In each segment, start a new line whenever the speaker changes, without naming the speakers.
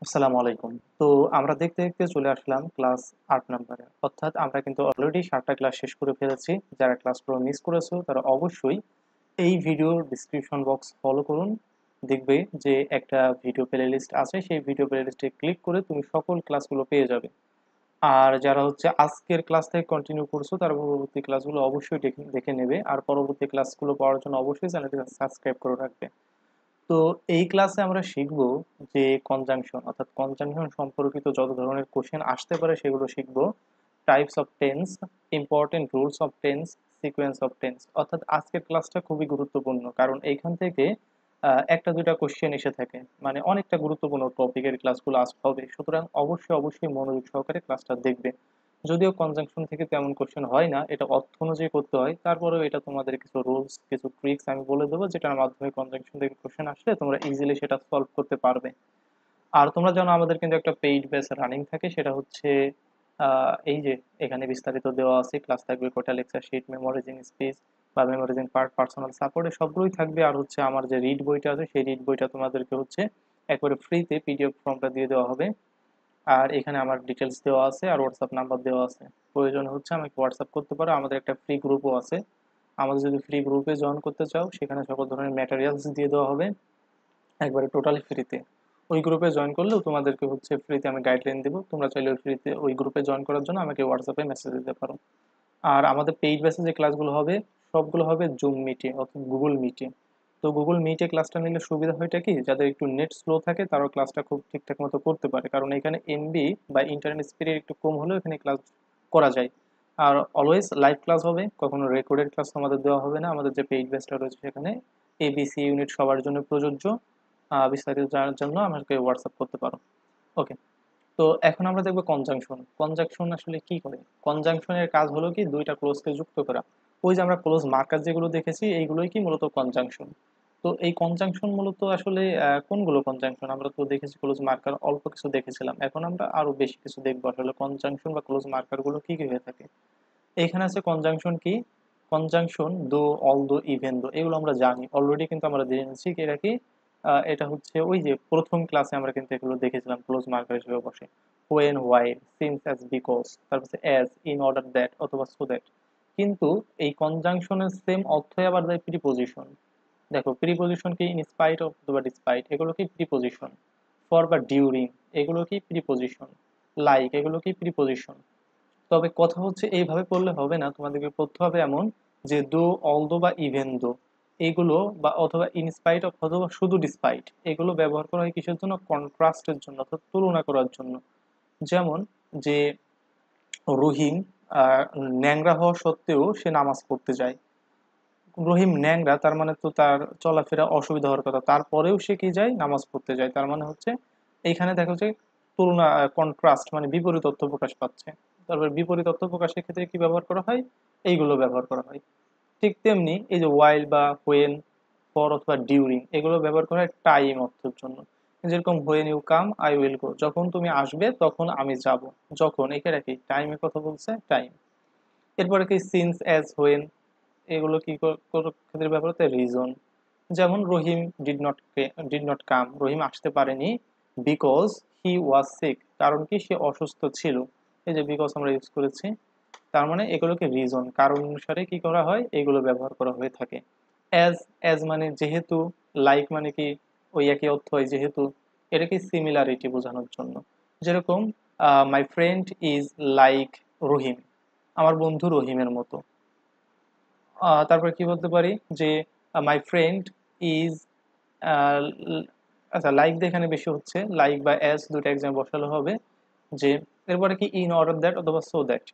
আসসালামু আলাইকুম। তো আমরা দেখতে দেখতে চলে আসলাম ক্লাস ৮ নাম্বারে। অর্থাৎ আমরা কিন্তু অলরেডি ৭টা ক্লাস শেষ করে ফেলেছি। যারা ক্লাসগুলো মিস করেছো তারা অবশ্যই এই ভিডিওর ডেসক্রিপশন বক্স ফলো করুন। দেখবে যে একটা ভিডিও প্লেলিস্ট আছে, সেই ভিডিও প্লেলিস্টে ক্লিক করে তুমি সকল ক্লাসগুলো পেয়ে যাবে। আর যারা হচ্ছে আজকের ক্লাস থেকে কন্টিনিউ করছো তারা পরবর্তী ক্লাসগুলো অবশ্যই দেখে দেখে নেবে। আর পরবর্তী ক্লাসগুলো পাওয়ার জন্য অবশ্যই চ্যানেলটি সাবস্ক্রাইব করে রাখবে। তো এই ক্লাসে আমরা শিখব যে কনজাংশন অর্থাৎ কনজাংশন সম্পর্কিত যত ধরনের কোশ্চেন আসতে পারে সেগুলো শিখব। Types of tense, important rules of tense, sequence of tense. অর্থাৎ আজকের ক্লাসটা খুবই গুরুত্বপূর্ণ, কারণ এইখান থেকে একটা দুইটা কোশ্চেন এসে থাকে, মানে অনেকটা গুরুত্বপূর্ণ টপিকের ক্লাসগুলো আজ হবে। সুতরাং অবশ্যই অবশ্যই মনোযোগ সহকারে ক্লাসটা দেখবে। যদিও কনজাংশন থেকে তেমন কোশ্চেন হয় না, এটা অর্থ অনুযায়ী করতে হয়, তারপরেও এটা তোমাদের কিছু রুলস কিছু ট্রিক্স আমি বলে দেবো, যেটার মাধ্যমে কনজাংশন থেকে কোশ্চেন আসলে তোমরা ইজিলি সেটা সলভ করতে পারবে। আর তোমরা জানো আমাদের কিন্তু একটা পেইড ব্যাচ রানিং থাকে, সেটা হচ্ছে এই যে এখানে বিস্তারিত দেওয়া আছে, ক্লাস থাকবে, কোটা লেকচার শিট, মেমোরাইজিং স্পিচ বা মেমোরাইজিং পার্ট, পার্সোনাল সাপোর্ট, সবগুলোই থাকবে। আর হচ্ছে আমার যে রিড বইটা আছে সেই রিড বইটা তোমাদেরকে হচ্ছে একবারে ফ্রিতে পিডিএফ ফর্মটা দিয়ে দেওয়া হবে। আর এখানে আমার ডিটেলস দেওয়া আছে আর হোয়াটসঅ্যাপ নাম্বার দেওয়া আছে। প্রয়োজন হচ্ছে আমাকে হোয়াটসঅ্যাপ করতে পারো। আমাদের একটা ফ্রি গ্রুপও আছে। আমাদের যদি ফ্রি গ্রুপে জয়েন করতে চাও, সেখানে সকল ধরনের ম্যাটেরিয়ালস দিয়ে দেওয়া হবে একবারে টোটালি ফ্রিতে। ওই গ্রুপে জয়েন করলেও তোমাদেরকে হচ্ছে ফ্রিতে আমি গাইডলাইন দেবো, তোমরা চাইলে ওই ফ্রিতে ওই গ্রুপে জয়েন করার জন্য আমাকে হোয়াটসঅ্যাপে মেসেজ দিতে পারো। আর আমাদের পেইড বেসে যে ক্লাসগুলো হবে সবগুলো হবে জুম মিটে অর্থাৎ গুগল মিটে। তো গুগল মিটে ক্লাসটা নিলে সুবিধা হয়টা কি, যাদের একটু নেট স্লো থাকে তারাও ক্লাসটা খুব ঠিকঠাক মতো করতে পারে, কারণ এখানে এমবি বা ইন্টারনেট স্পিড একটু কম হলেও এখানে ক্লাস করা যায়। আর অলওয়েজ লাইভ ক্লাস হবে, কখনো রেকর্ডেড ক্লাস আমাদের দেওয়া হবে না। আমাদের যে পেইড বেসটা রয়েছে সেখানে এবিসি ইউনিট সবার জন্য প্রযোজ্য। বিস্তারিত জানার জন্য আমাকে হোয়াটসঅ্যাপ করতে পারো। ওকে। তো এখন আমরা দেখবো কনজাংশন। কনজাংশন আসলে কি করে? কনজাংশনের কাজ হলো কি, দুইটা ক্লোজকে যুক্ত করা। ওই যে আমরা ক্লোজ মার্কার যেগুলো দেখেছি এইগুলোই কি মূলত কনজাংশন। তো এই কনজাংশন মূলত আসলে কোনগুলো কনজাংশন? আমরা তো দেখেছি ক্লোজ মার্কার অল্প কিছু দেখেছিলাম, এখন আমরা আরো বেশি কিছু দেখবো আসলে কনজাংশন বা ক্লোজ মার্কার গুলো কি কি হয়ে থাকে। এখানে আছে কনজাংশন কি, কনজাংশন দো, অল দো, ইভেন দো, এগুলো আমরা জানি অলরেডি, কিন্তু আমরা জেনেছি কি এটা কি। এটা হচ্ছে ওই যে প্রথম ক্লাসে আমরা কিন্তু এগুলো দেখেছিলাম ক্লোজ মার্কার হিসেবে বসে। When, while, since, as, because, তারপর অ্যাজ, ইন অর্ডার দ্যাট অথবা সো দ্যাট। কিন্তু এই কনজাংশনের সেম অর্থই আবার দেয় প্রিপোজিশন। দেখো প্রিপোজিশন কি, ইন স্পাইট অফ বা ডিসপাইট, এগুলো কি প্রিপোজিশন। ফর বা ডিউরিং, এগুলো কি প্রিপোজিশন। লাইক, এগুলো কি প্রিপোজিশন। তবে কথা হচ্ছে এইভাবে পড়লে হবে না, তোমাদেরকে পড়তে হবে এমন যে দো, অলদো বা ইভেন দো, এগুলো বা অথবা ইনস্পাইট অফ অথবা শুধু ডিসপাইট, এগুলো ব্যবহার করা হয় কিসের জন্য? কন্ট্রাস্টের জন্য, অর্থাৎ তুলনা করার জন্য। যেমন যে রহিম আহ, ন্যাংরা হওয়া সত্ত্বেও সে নামাজ পড়তে যায়। রহিম ন্যাংরা, তার মানে তো তার চলাফেরা অসুবিধা হওয়ার কথা, তারপরেও সে কি যায়? নামাজ পড়তে যায়। তার মানে হচ্ছে এইখানে দেখা যাচ্ছে তুলনা, কন্ট্রাস্ট, মানে বিপরীত অর্থ প্রকাশ পাচ্ছে। তারপর বিপরীত অর্থ প্রকাশের ক্ষেত্রে কি ব্যবহার করা হয়? এইগুলো ব্যবহার করা হয়। ঠিক তেমনি এই যে ওয়াইল বা হোয়েন, ফর অথবা ডিউরিং, এগুলো ব্যবহার করা হয় টাইম অর্থের জন্য। যেরকম when you come I will go, যখন তুমি আসবে তখন আমি যাব। যখন, এখানে কি টাইমের কথা বলছে? টাইম। এরপরে কি সিন্স, অ্যাজ, হোয়েন, এগুলো কি কোন ক্ষেত্রে ব্যবহার হতে? রিজন। যেমন রহিম ডিড নট কাম, রহিম আসতে পারেনি, বিকজ হি ওয়াজ সিক, কারণ কি সে অসুস্থ ছিল। এই যে বিকজ আমরা ইউজ করেছি, তার মানে এগুলোকে রিজন, কারণ অনুসারে কি করা হয়, এগুলো ব্যবহার করা হয়ে থাকে। অ্যাজ, অ্যাজ মানে যেহেতু, লাইক মানে কি ওই একই অর্থ হয় যেহেতু, এটা কি সিমিলারিটি বোঝানোর জন্য। যেরকম মাই ফ্রেন্ড ইজ লাইক রহিম, আমার বন্ধু রহিমের মতো। তারপরে কি বলতে পারি যে মাই ফ্রেন্ড ইজ, আচ্ছা লাইক দিয়ে এখানে বেশি হচ্ছে, লাইক বা অ্যাজ দুটো এক্সাম বসালে হবে। যে এরপরে কি ইন অর্ডার দ্যাট অথবা so that,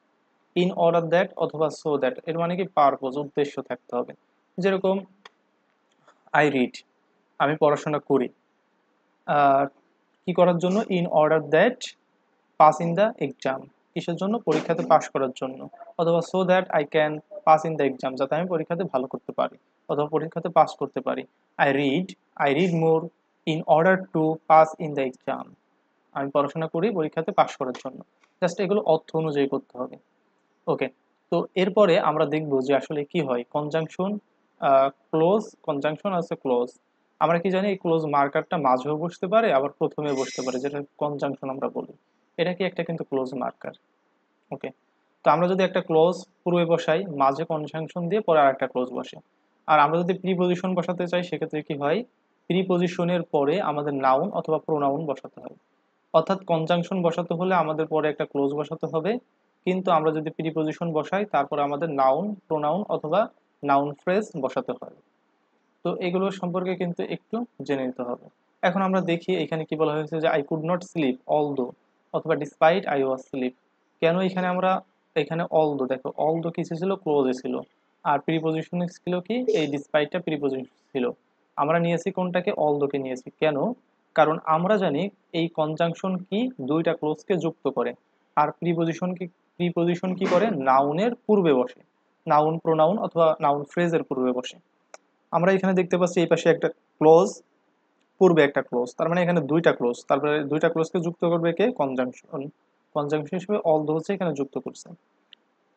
in order that অথবা সো দ্যাট, এর মানে কি পারপোজ, উদ্দেশ্য থাকতে হবে। যেরকম আই রিড, আমি পড়াশোনা করি। আর কি করার জন্য? In order that pass in the exam, কিসের জন্য? পরীক্ষাতে পাশ করার জন্য। অথবা so that I can pass in the exam, যাতে আমি পরীক্ষাতে ভালো করতে পারি অথবা পরীক্ষাতে পাস করতে পারি। I read, I read more in order to pass in the exam, আমি পড়াশোনা করি পরীক্ষাতে পাশ করার জন্য। জাস্ট এগুলো অর্থ অনুযায়ী করতে হবে। ওকে। তো এরপরে আমরা দেখব যে আসলে কি হয় কনজাংশন, ক্লোজ, কনজাংশন আছে ক্লোজ। আমরা কি জানি এই ক্লোজ মার্কারটা মাঝেও বসতে পারে আবার প্রথমে বসতে পারে, যেটা কনজাংশন আমরা বলি। এটা কি একটা কিন্তু ক্লোজ মার্কার। ওকে, তো আমরা যদি একটা ক্লোজ পূর্বে বসাই, মাঝে কনজাংশন দিয়ে পরে আর একটা ক্লোজ বসে। আর আমরা যদি প্রিপজিশন বসাতে চাই সেক্ষেত্রে কি হয়, প্রিপজিশনের পরে আমাদের নাউন অথবা প্রোনাউন বসাতে হবে। অর্থাৎ কনজাংশন বসাতে হলে আমাদের পরে একটা ক্লোজ বসাতে হবে, কিন্তু আমরা যদি প্রিপজিশন বসাই তারপরে আমাদের নাউন, প্রোনাউন অথবা নাউন ফ্রেজ বসাতে হয়। তো এগুলো সম্পর্কে কিন্তু একটু জেনে নিতে হবে। এখন আমরা দেখি এখানে কি বলা হয়েছে, যে I could not slip although অথবা ডিসপাইট আই ওয়াজ স্লিপ। কেন এখানে আমরা, এখানে অলদো, দেখো অলদো কিছু ছিল, ক্লোজে ছিল, আর প্রিপজিশন ছিল কি, এই ডিসপাইটটা প্রিপজিশন ছিল। আমরা নিয়েছি কোনটাকে, অলদোকে নিয়েছি। কেন? কারণ আমরা জানি এই কনজাংশন কি দুইটা ক্লোজকে যুক্ত করে, আর প্রিপজিশন কি করে, নাউনের পূর্বে বসে, নাউন, প্রোনাউন অথবা নাউন ফ্রেজের পূর্বে বসে। আমরা এখানে দেখতে পাচ্ছি এই পাশে একটা ক্লোজ, পূর্বে একটা ক্লোজ, তার মানে এখানে দুইটা ক্লোজ, তারপরে দুইটা ক্লোজকে যুক্ত করবে কে, কনজাংশন। কনজাংশন হিসেবে অলদো হচ্ছে এখানে যুক্ত করছে।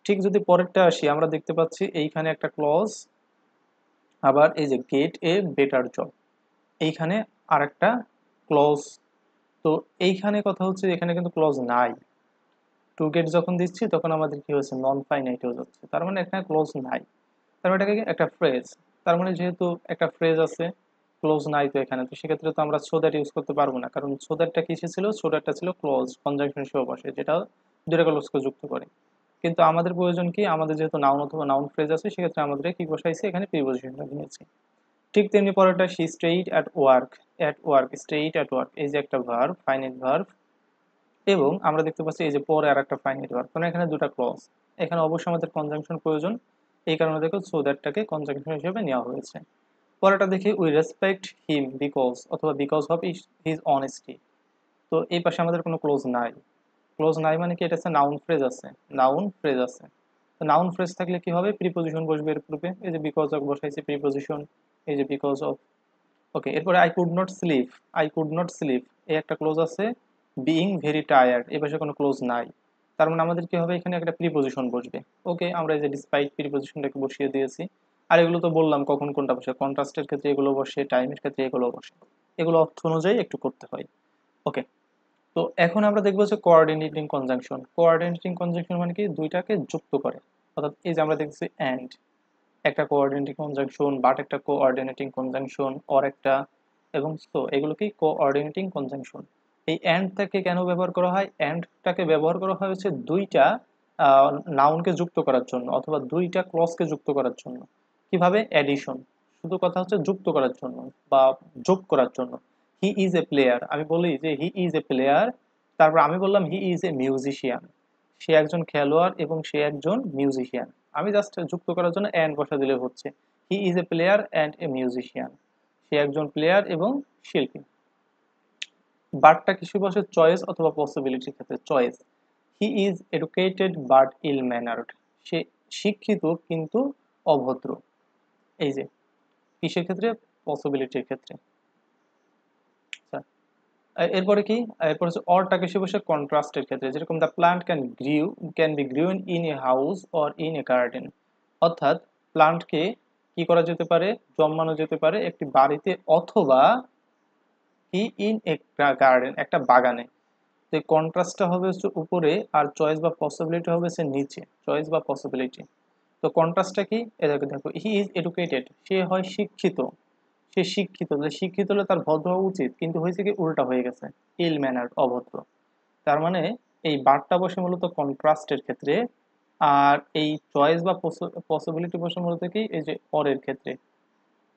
ঠিক যদি পরেরটা আসি, আমরা দেখতে পাচ্ছি এইখানে একটা ক্লজ, আবার এই যে গেট এ বেটার জব, এইখানে আরেকটা ক্লজ। তো এইখানে কথা হচ্ছে এখানে কিন্তু ক্লজ নাই। টু গেট যখন দিচ্ছি তখন আমাদের কি হচ্ছে, নন ফাইনাইট হয়ে যাচ্ছে, তার মানে এখানে ক্লজ নাই। তার মানে এটাকে একটা ফ্রেজ, তার মানে যেহেতু একটা ফ্রেজ আছে, ক্লোজ নাই তো এখানে, তো সেক্ষেত্রে তো আমরা সো দ্যাট ইউজ করতে পারবো না, কারণ সো দ্যাটটা কিসে ছিল, সো দ্যাটটা ছিল ক্লোজ, কনজাংশন হিসেবে বসে, যেটা দুইটা ক্লোজকে যুক্ত করে। কিন্তু আমাদের প্রয়োজন কি, আমাদের যেহেতু নাউন অথবা নাউন ফ্রেজ আছে, সেক্ষেত্রে আমাদের কি বসাইছে, এখানে প্রিপজিশনটা নিয়েছি। ঠিক তেমনি পরেরটা, she stayed at work, stayed at work, এই যে একটা ভার্ব, ফাইনাইট ভার্ব, এবং আমরা দেখতে পাচ্ছি এই যে পরে আর একটা ফাইনাইট ভার্ব, কারণ এখানে দুটো ক্লজ, এখানে অবশ্যই আমাদের কনজাংশন প্রয়োজন, এই কারণে দেখো সো দ্যাটটাকে কনজাংশন হিসেবে নেওয়া হয়েছে। পরেরটা দেখি, উই রেসপেক্ট হিম বিকজ অথবা বিকজ অফ হিজ অনেস্টি। তো এই পাশে আমাদের কোনো ক্লোজ নাই। ক্লোজ নাই মানে কি, এটা হচ্ছে নাউন ফ্রেজ আছে, নাউন ফ্রেজ আছে। তো নাউন ফ্রেজ থাকলে কি হবে, প্রিপজিশন বসবে এর পূর্বে, এই যে বিকজ অফ বসাইছে প্রিপজিশন, এই যে বিকজ অফ। ওকে, এরপরে I could not sleep, I could not sleep, এই একটা ক্লোজ আছে, বিইং ভেরি টায়ার্ড, এই পাশে কোনো ক্লোজ নাই, তার মানে আমাদের কি হবে, এখানে একটা প্রিপজিশন বসবে। ওকে, আমরা এই যে ডিসপাইট প্রিপজিশনটাকে বসিয়ে দিয়েছি। আর এগুলো তো বললাম কখন কোনটা বসে, কন্ট্রাস্টের ক্ষেত্রে এগুলো বসে, টাইমের ক্ষেত্রে এগুলো বসে, এগুলো অর্থ অনুযায়ী একটু করতে হয়। ওকে, তো এখন আমরা দেখবো যে কোঅর্ডিনেটিং কনজাংশন। কোঅর্ডিনেটিং কনজাংশন মানে কি, দুইটাকে যুক্ত করে। অর্থাৎ এই যে আমরা দেখছি অ্যান্ড একটা কোঅর্ডিনেটিং কনজাংশন, বাট একটা কোঅর্ডিনেটিং কনজাংশন, অর একটা, এবং সো, এগুলো কি কোঅর্ডিনেটিং কনজাংশন। এই অ্যান্ডটাকে কেন ব্যবহার করা হয়, অ্যান্ডটাকে ব্যবহার করা হয় হচ্ছে দুইটা নাউনকে যুক্ত করার জন্য অথবা দুইটা ক্লজকে যুক্ত করার জন্য। কিভাবে, অ্যাডিশন, শুধু কথা হচ্ছে যুক্ত করার জন্য বা যোগ করার জন্য। হি ইজ এ প্লেয়ার, আমি বলি যে হি ইজ এ প্লেয়ার, তারপর আমি বললাম হি ইজ এ মিউজিশিয়ান, সে একজন খেলোয়াড় এবং সে একজন মিউজিশিয়ান। আমি জাস্ট যুক্ত করার জন্য অ্যান্ড বসা দিলে হচ্ছে, he is a player and a musician, সে একজন প্লেয়ার এবং শিল্পী। বাটটা কিছু বসে চয়েস অথবা পসিবিলিটির ক্ষেত্রে, choice, he is educated but ill mannered, সে শিক্ষিত কিন্তু অভদ্র। এই যে কিসের ক্ষেত্রে, পসিবিলিটির ক্ষেত্রে। আচ্ছা, এরপরে কি, এরপর হচ্ছে অরটাকে সে বসে কন্ট্রাস্টের ক্ষেত্রে, যেরকম the plant can be grown in a house or in a garden. অর্থাৎ প্লান্টকে কি করা যেতে পারে, জন্মানো যেতে পারে একটি বাড়িতে অথবা কি ইন এ গার্ডেন, একটা বাগানে। তো এই কন্ট্রাস্টটা হবে হচ্ছে উপরে, আর চয়েস বা পসিবিলিটি হবে হচ্ছে নিচে, চয়েস বা পসিবিলিটি। তো কন্ট্রাস্টটা কি, এটাকে দেখো, হি ইজ এডুকেটেড, সে হয় শিক্ষিত, সে শিক্ষিত, শিক্ষিত হলে তার ভদ্র হওয়া উচিত, কিন্তু হয়েছে কি, উল্টা হয়ে গেছে, ইল ম্যানার্ড, অভদ্র। তার মানে এই বারটা বসে মূলত কন্ট্রাস্টের ক্ষেত্রে, আর এই চয়েস বা পসিবিলিটি বসে মূলত কি, এই যে অরের ক্ষেত্রে,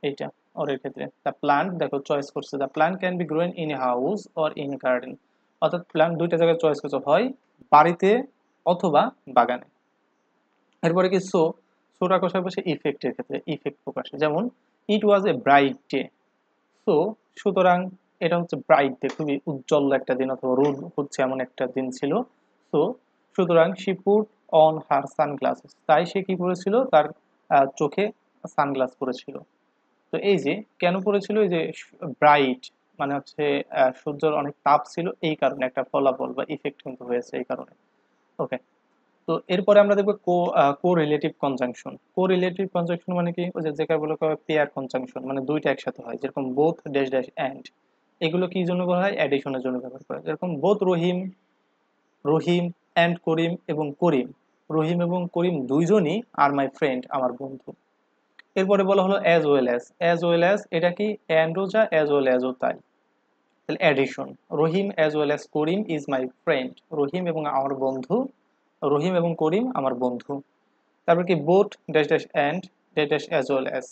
এইটা অরের ক্ষেত্রে। দ্য প্লান্ট, দেখো চয়েস করছে, the plant can be grown in a house or in a garden. অর্থাৎ প্লান্ট দুইটা জায়গায় চয়েস করছে, হয় বাড়িতে অথবা বাগানে। এরপরে কি, সোটা কষায় বসে ইফেক্টের ক্ষেত্রে, ইফেক্ট প্রকাশে, যেমন ইট ওয়াজ এ ব্রাইট ডে, সো, সুতরাং এটা হচ্ছে ব্রাইট ডে, খুবই উজ্জ্বল একটা দিন অথবা রোদ হচ্ছে এমন একটা দিন ছিল। সো, সুতরাং she put on her sunglasses, তাই সে কি করেছিল, তার চোখে সানগ্লাস পরেছিল। তো এই যে কেন পড়েছিল, এই যে ব্রাইট মানে হচ্ছে সূর্যের অনেক তাপ ছিল, এই কারণে একটা ফলাফল বা ইফেক্ট কিন্তু হয়েছে এই কারণে। ওকে, তো এরপরে আমরা দেখবো কোরিলেটিভ কনজাংশন। কোরিলেটিভ কনজাংশন মানে কি, ওই যে যেটা বলে পেয়ার কনজাংশন, মানে দুইটা একসাথে হয়, যেরকম বোথ ড্যাশ ড্যাশ এন্ড। এগুলো কি জন্য বলা হয়? অ্যাডিশনের জন্য ব্যবহার করা হয়। যেরকম বোথ রহিম, রহিম অ্যান্ড করিম এবং করিম, রহিম এবং করিম দুইজনই আর মাই ফ্রেন্ড, আমার বন্ধু। এরপরে বলা হলো as well as. As well as এটা কি, অ্যান্ডও যা অ্যাজ ওয়েল অ্যাজও তাই, তাহলে addition. Rahim as well as Karim is my friend, Rahim এবং আমার বন্ধু, রহিম এবং করিম আমার বন্ধু। তারপর কি, boat dash dash and dash dash as well as.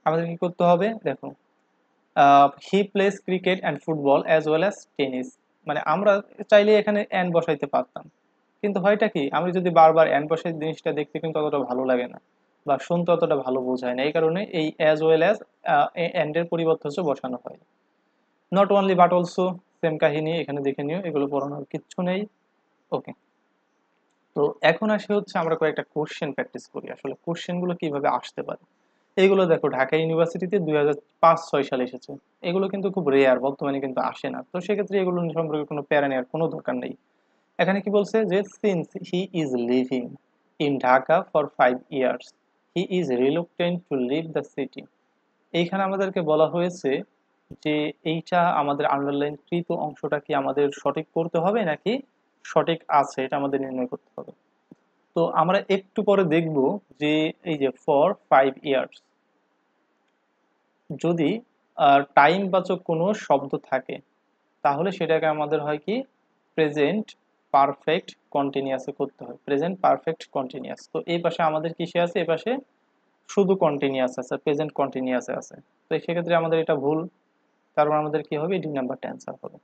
আমাদের কি করতে হবে দেখো, he plays cricket and football as well as tennis. মানে আমরা চাইলে এখানে অ্যান্ড বসাইতে পারতাম, কিন্তু হয়টা কি, আমি যদি বারবার অ্যান্ড বসাই জিনিসটা দেখতে কিন্তু অতটা ভালো লাগে না, বা শুনতে অতটা ভালো বোঝায় না। এই কারণে এই অ্যাজ ওয়েল অ্যাজ অ্যান্ডের পরিবর্তে হচ্ছে বসানো হয়। Not only but also, same কাহিনী, এখানে দেখে নিও, এগুলো পড়ানোর কিচ্ছু নেই। ওকে, তো এখন আসে হচ্ছে আমরা কয়েকটা কোশ্চেন প্র্যাকটিস করি, আসলে কোশ্চেনগুলো কিভাবে আসতে পারে। এইগুলো দেখো ঢাকা ইউনিভার্সিটিতে 2005-6 সালে এসেছে। এগুলো কিন্তু খুব রেয়ার, বর্তমানে কিন্তু আসে না। তো সেক্ষেত্রে এগুলো সম্পর্কে কোনো প্যারা নেওয়ার কোনো দরকার নেই। এখানে কি বলছে যে since he is living in Dhaka for 5 years he is reluctant to leave the city. এইখানে আমাদেরকে বলা হয়েছে যে এইটা আমাদের আন্ডারলাইন কৃত অংশটা কি আমাদের সঠিক করতে হবে নাকি সঠিক আছে, এটা আমাদের নির্ণয় করতে হবে। তো আমরা একটু পরে দেখব যে এই যে ফর 5 years, যদি টাইম বাচক কোনো শব্দ থাকে তাহলে সেটাকে আমাদের হয় কি প্রেজেন্ট পারফেক্ট কন্টিনিউয়াসে করতে হয়, প্রেজেন্ট পারফেক্ট কন্টিনিউয়াস। তো এই পাশে আমাদের কিসে আছে, এই পাশে শুধু কন্টিনিউয়াস আছে, প্রেজেন্ট কন্টিনিউয়াসে আছে। তো সেক্ষেত্রে আমাদের এটা ভুল, তারপর আমাদের কি হবে, ডি নাম্বারটা অ্যান্সার হবে।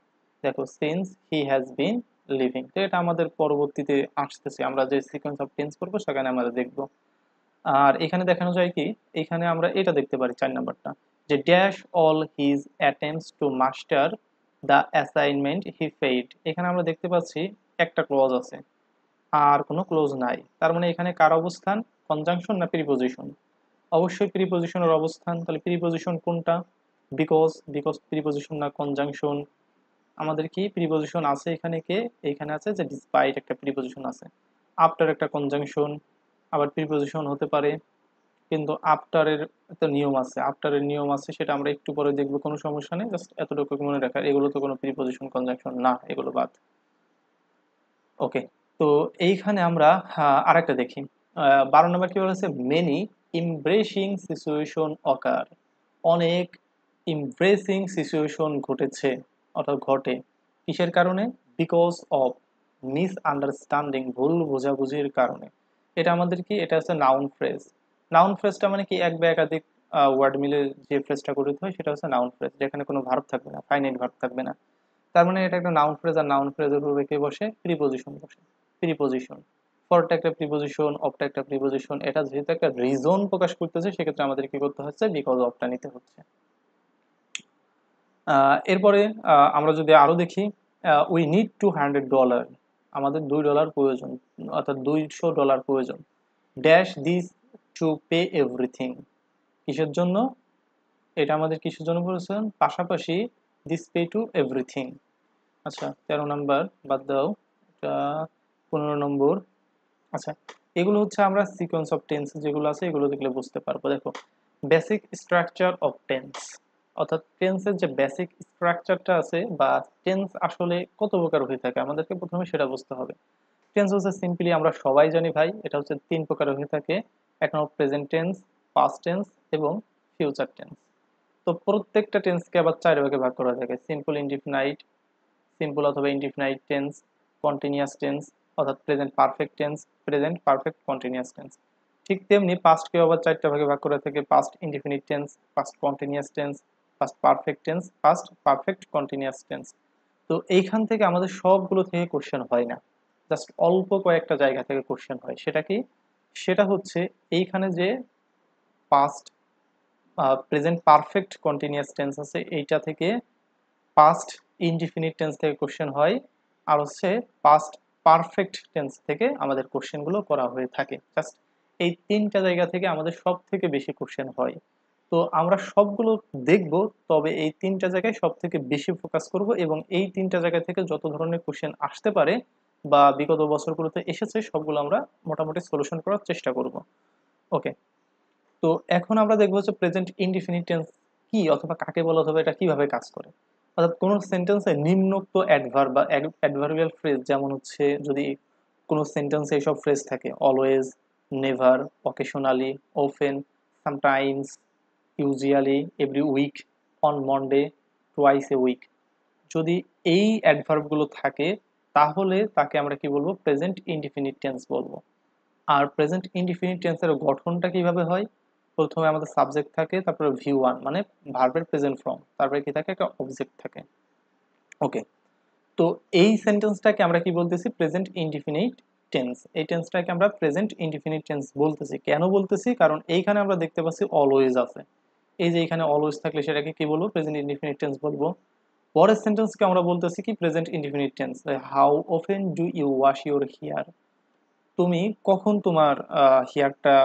দেখো since he has been living, তো এটা আমাদের পরবর্তীতে আসতেছে, আমরা যে সিকোয়েন্স অফ টেন্স করবো সেখানে আমরা দেখবো। আর এখানে দেখানো যায় কি, এখানে আমরা এটা দেখতে পারি 4 নাম্বারটা, যে dash all his attempts two master the assignment he fade. এখানে আমরা দেখতে পাচ্ছি একটা ক্লজ আছে আর কোনো ক্লোজ নাই, তার মানে এখানে কার অবস্থান, কনজাংশন না প্রিপোজিশন? অবশ্যই প্রিপোজিশনের অবস্থান। তাহলে প্রিপোজিশন কোনটা, বিকজ, বিকজ প্রিপোজিশন না কনজাংশন? আমাদের কি প্রিপোজিশন আছে এখানে, কে এখানে আছে যে ডিসপাইট একটা প্রিপোজিশন আছে, আফটার একটা কনজাংশন, আবার প্রিপোজিশন হতে পারে, কিন্তু আফটারের একটা নিয়ম আছে, আফটারের নিয়ম আছে, সেটা আমরা একটু পরে দেখবো, কোনো সমস্যা নেই, জাস্ট এতটুকু মনে রাখার, এগুলো তো কোনো প্রিপোজিশন কনজাংশন না, এগুলো বাদ। ওকে, তো এইখানে আমরা আরেকটা দেখি, 12 নম্বর কি বলেছে, মেনি ইমব্রেসিং সিচুয়েশন অকার, অনেক ইমব্রেসিং সিচুয়েশন ঘটেছে, অর্থাৎ ঘটে, কিসের কারণে, বিকজ অফ মিস আন্ডারস্ট্যান্ডিং, ভুল বোঝাবুঝির কারণে। এটা আমাদের কি, এটা হচ্ছে নাউন ফ্রেজ। নাউন ফ্রেজটা মানে কি, এক বা একাধিক ওয়ার্ড মিলে যে ফ্রেজটা গঠিত হয় সেটা হচ্ছে নাউন ফ্রেজ, যেখানে কোনো ভার্ব থাকবে না, ফাইনাইট ভার্ব থাকবে না। তার মানে এটা একটা নাউন ফ্রেজ, আর নাউন ফ্রেজের উপর কে বসে, প্রিপোজিশন বসে। প্রিপোজিশন, ফরটা একটা প্রিপোজিশন, অফটা একটা প্রিপোজিশন, এটা যেহেতু একটা রিজন প্রকাশ করতেছে সেক্ষেত্রে আমাদের কি করতে হচ্ছে, বিকজ অফটা নিতে হচ্ছে। এরপরে আমরা যদি আরো দেখি, উই নিড $200, আমাদের $2 প্রয়োজন, অর্থাৎ $200 প্রয়োজন। Dash this to pay everything, কিসের জন্য, এটা আমাদের কিসের জন্য বলেছেন, পাশাপাশি দিস পে টু এভরিথিং। আচ্ছা 13 নম্বর বাদ দাও, এটা 15 নম্বর। আচ্ছা, এগুলো হচ্ছে আমরা সিকোয়েন্স অফ টেন্স যেগুলো আছে এগুলো দেখলে বুঝতে পারবো। দেখো, বেসিক স্ট্রাকচার অফ টেন্স, অর্থাৎ টেন্সের যে বেসিক স্ট্রাকচারটা আছে, বা টেন্স আসলে কত প্রকার হয়ে থাকে আমাদেরকে প্রথমে সেটা বুঝতে হবে। টেন্স হচ্ছে সিম্পলি আমরা সবাই জানি ভাই, এটা হচ্ছে 3 প্রকার হয়ে থাকে। এক নম্বর প্রেজেন্ট টেন্স, পাস্ট টেন্স এবং ফিউচার টেন্স। তো প্রত্যেকটা টেন্সকে আবার 4 ভাগে ভাগ করা থাকে, সিম্পল ইনডিফিনাইট, সিম্পল অথবা ইনডিফিনাইট টেন্স, কন্টিনিউয়াস টেন্স অর্থাৎ present perfect tense, present perfect continuous tense. ঠিক তেমনি পাস্টকে আবার 4টা ভাগে ভাগ করা থাকে, past indefinite tense, past continuous tense, past perfect tense, past perfect continuous tense. তো এইখান থেকে আমাদের সবগুলো থেকে কোশ্চেন হয় না, জাস্ট অল্প কয়েকটা জায়গা থেকে কোশ্চেন হয়। সেটা কি, সেটা হচ্ছে এইখানে যে past present perfect continuous tense আছে এইটা থেকে, পাস্ট ইনডিফিনিট টেন্স থেকে কোশ্চেন হয়, আর হচ্ছে পাস্ট পারফেক্ট টেন্স থেকে আমাদের কোশ্চেনগুলো করা হয়ে থাকে। জাস্ট এই 3টা জায়গা থেকে আমাদের সব থেকে বেশি কোশ্চেন হয়। তো আমরা সবগুলো দেখব, তবে এই 3টা জায়গায় সব থেকে বেশি ফোকাস করব, এবং এই 3টা জায়গা থেকে যত ধরনের কোশ্চেন আসতে পারে বা বিগত বছরগুলোতে এসেছে সবগুলো আমরা মোটামুটি সলিউশন করার চেষ্টা করব। ওকে, তো এখন আমরা দেখবো যে প্রেজেন্ট ইনডিফিনিট টেন্স কি অথবা কাকে বলা, অথবা এটা কিভাবে কাজ করে। অর্থাৎ কোন সেন্টেন্সে নিম্নোক্ত অ্যাডভার্ব বা অ্যাডভার্বিয়াল ফ্রেজ, যেমন হচ্ছে যদি কোনো সেন্টেন্সে এইসব ফ্রেজ থাকে always, never, occasionally, often, sometimes, usually, every week, on Monday, twice a week, যদি এই অ্যাডভার্বগুলো থাকে তাহলে তাকে আমরা কি বলবো, প্রেজেন্ট ইনডিফিনিট টেন্স বলবো। আর প্রেজেন্ট ইনডিফিনিট টেন্সের গঠনটা কিভাবে হয়, প্রথমে আমাদের সাবজেক্ট থাকে, তারপরে ভি ওয়ান মানে ভার্বের প্রেজেন্ট ফর্ম, তারপরে কি থাকে, একটা অবজেক্ট থাকে। ওকে, তো এই সেন্টেন্সটাকে আমরা কি বলতেছি, প্রেজেন্ট ইনডিফিনিট টেন্স। এই টেন্সটাকে আমরা প্রেজেন্ট ইনডিফিনিট টেন্স বলতেছি। কেন বলতেছি, কারণ এইখানে আমরা দেখতে পাচ্ছি অলওয়েজ আছে। এই যে এখানে অলওয়েজ থাকলে সেটাকে কি বলবো, প্রেজেন্ট ইনডিফিনিট টেন্স বলবো। পরের সেন্টেন্সকে আমরা বলতেছি কি, present indefinite tense. How often do you wash your hair, তুমি কখন তোমার হেয়ারটা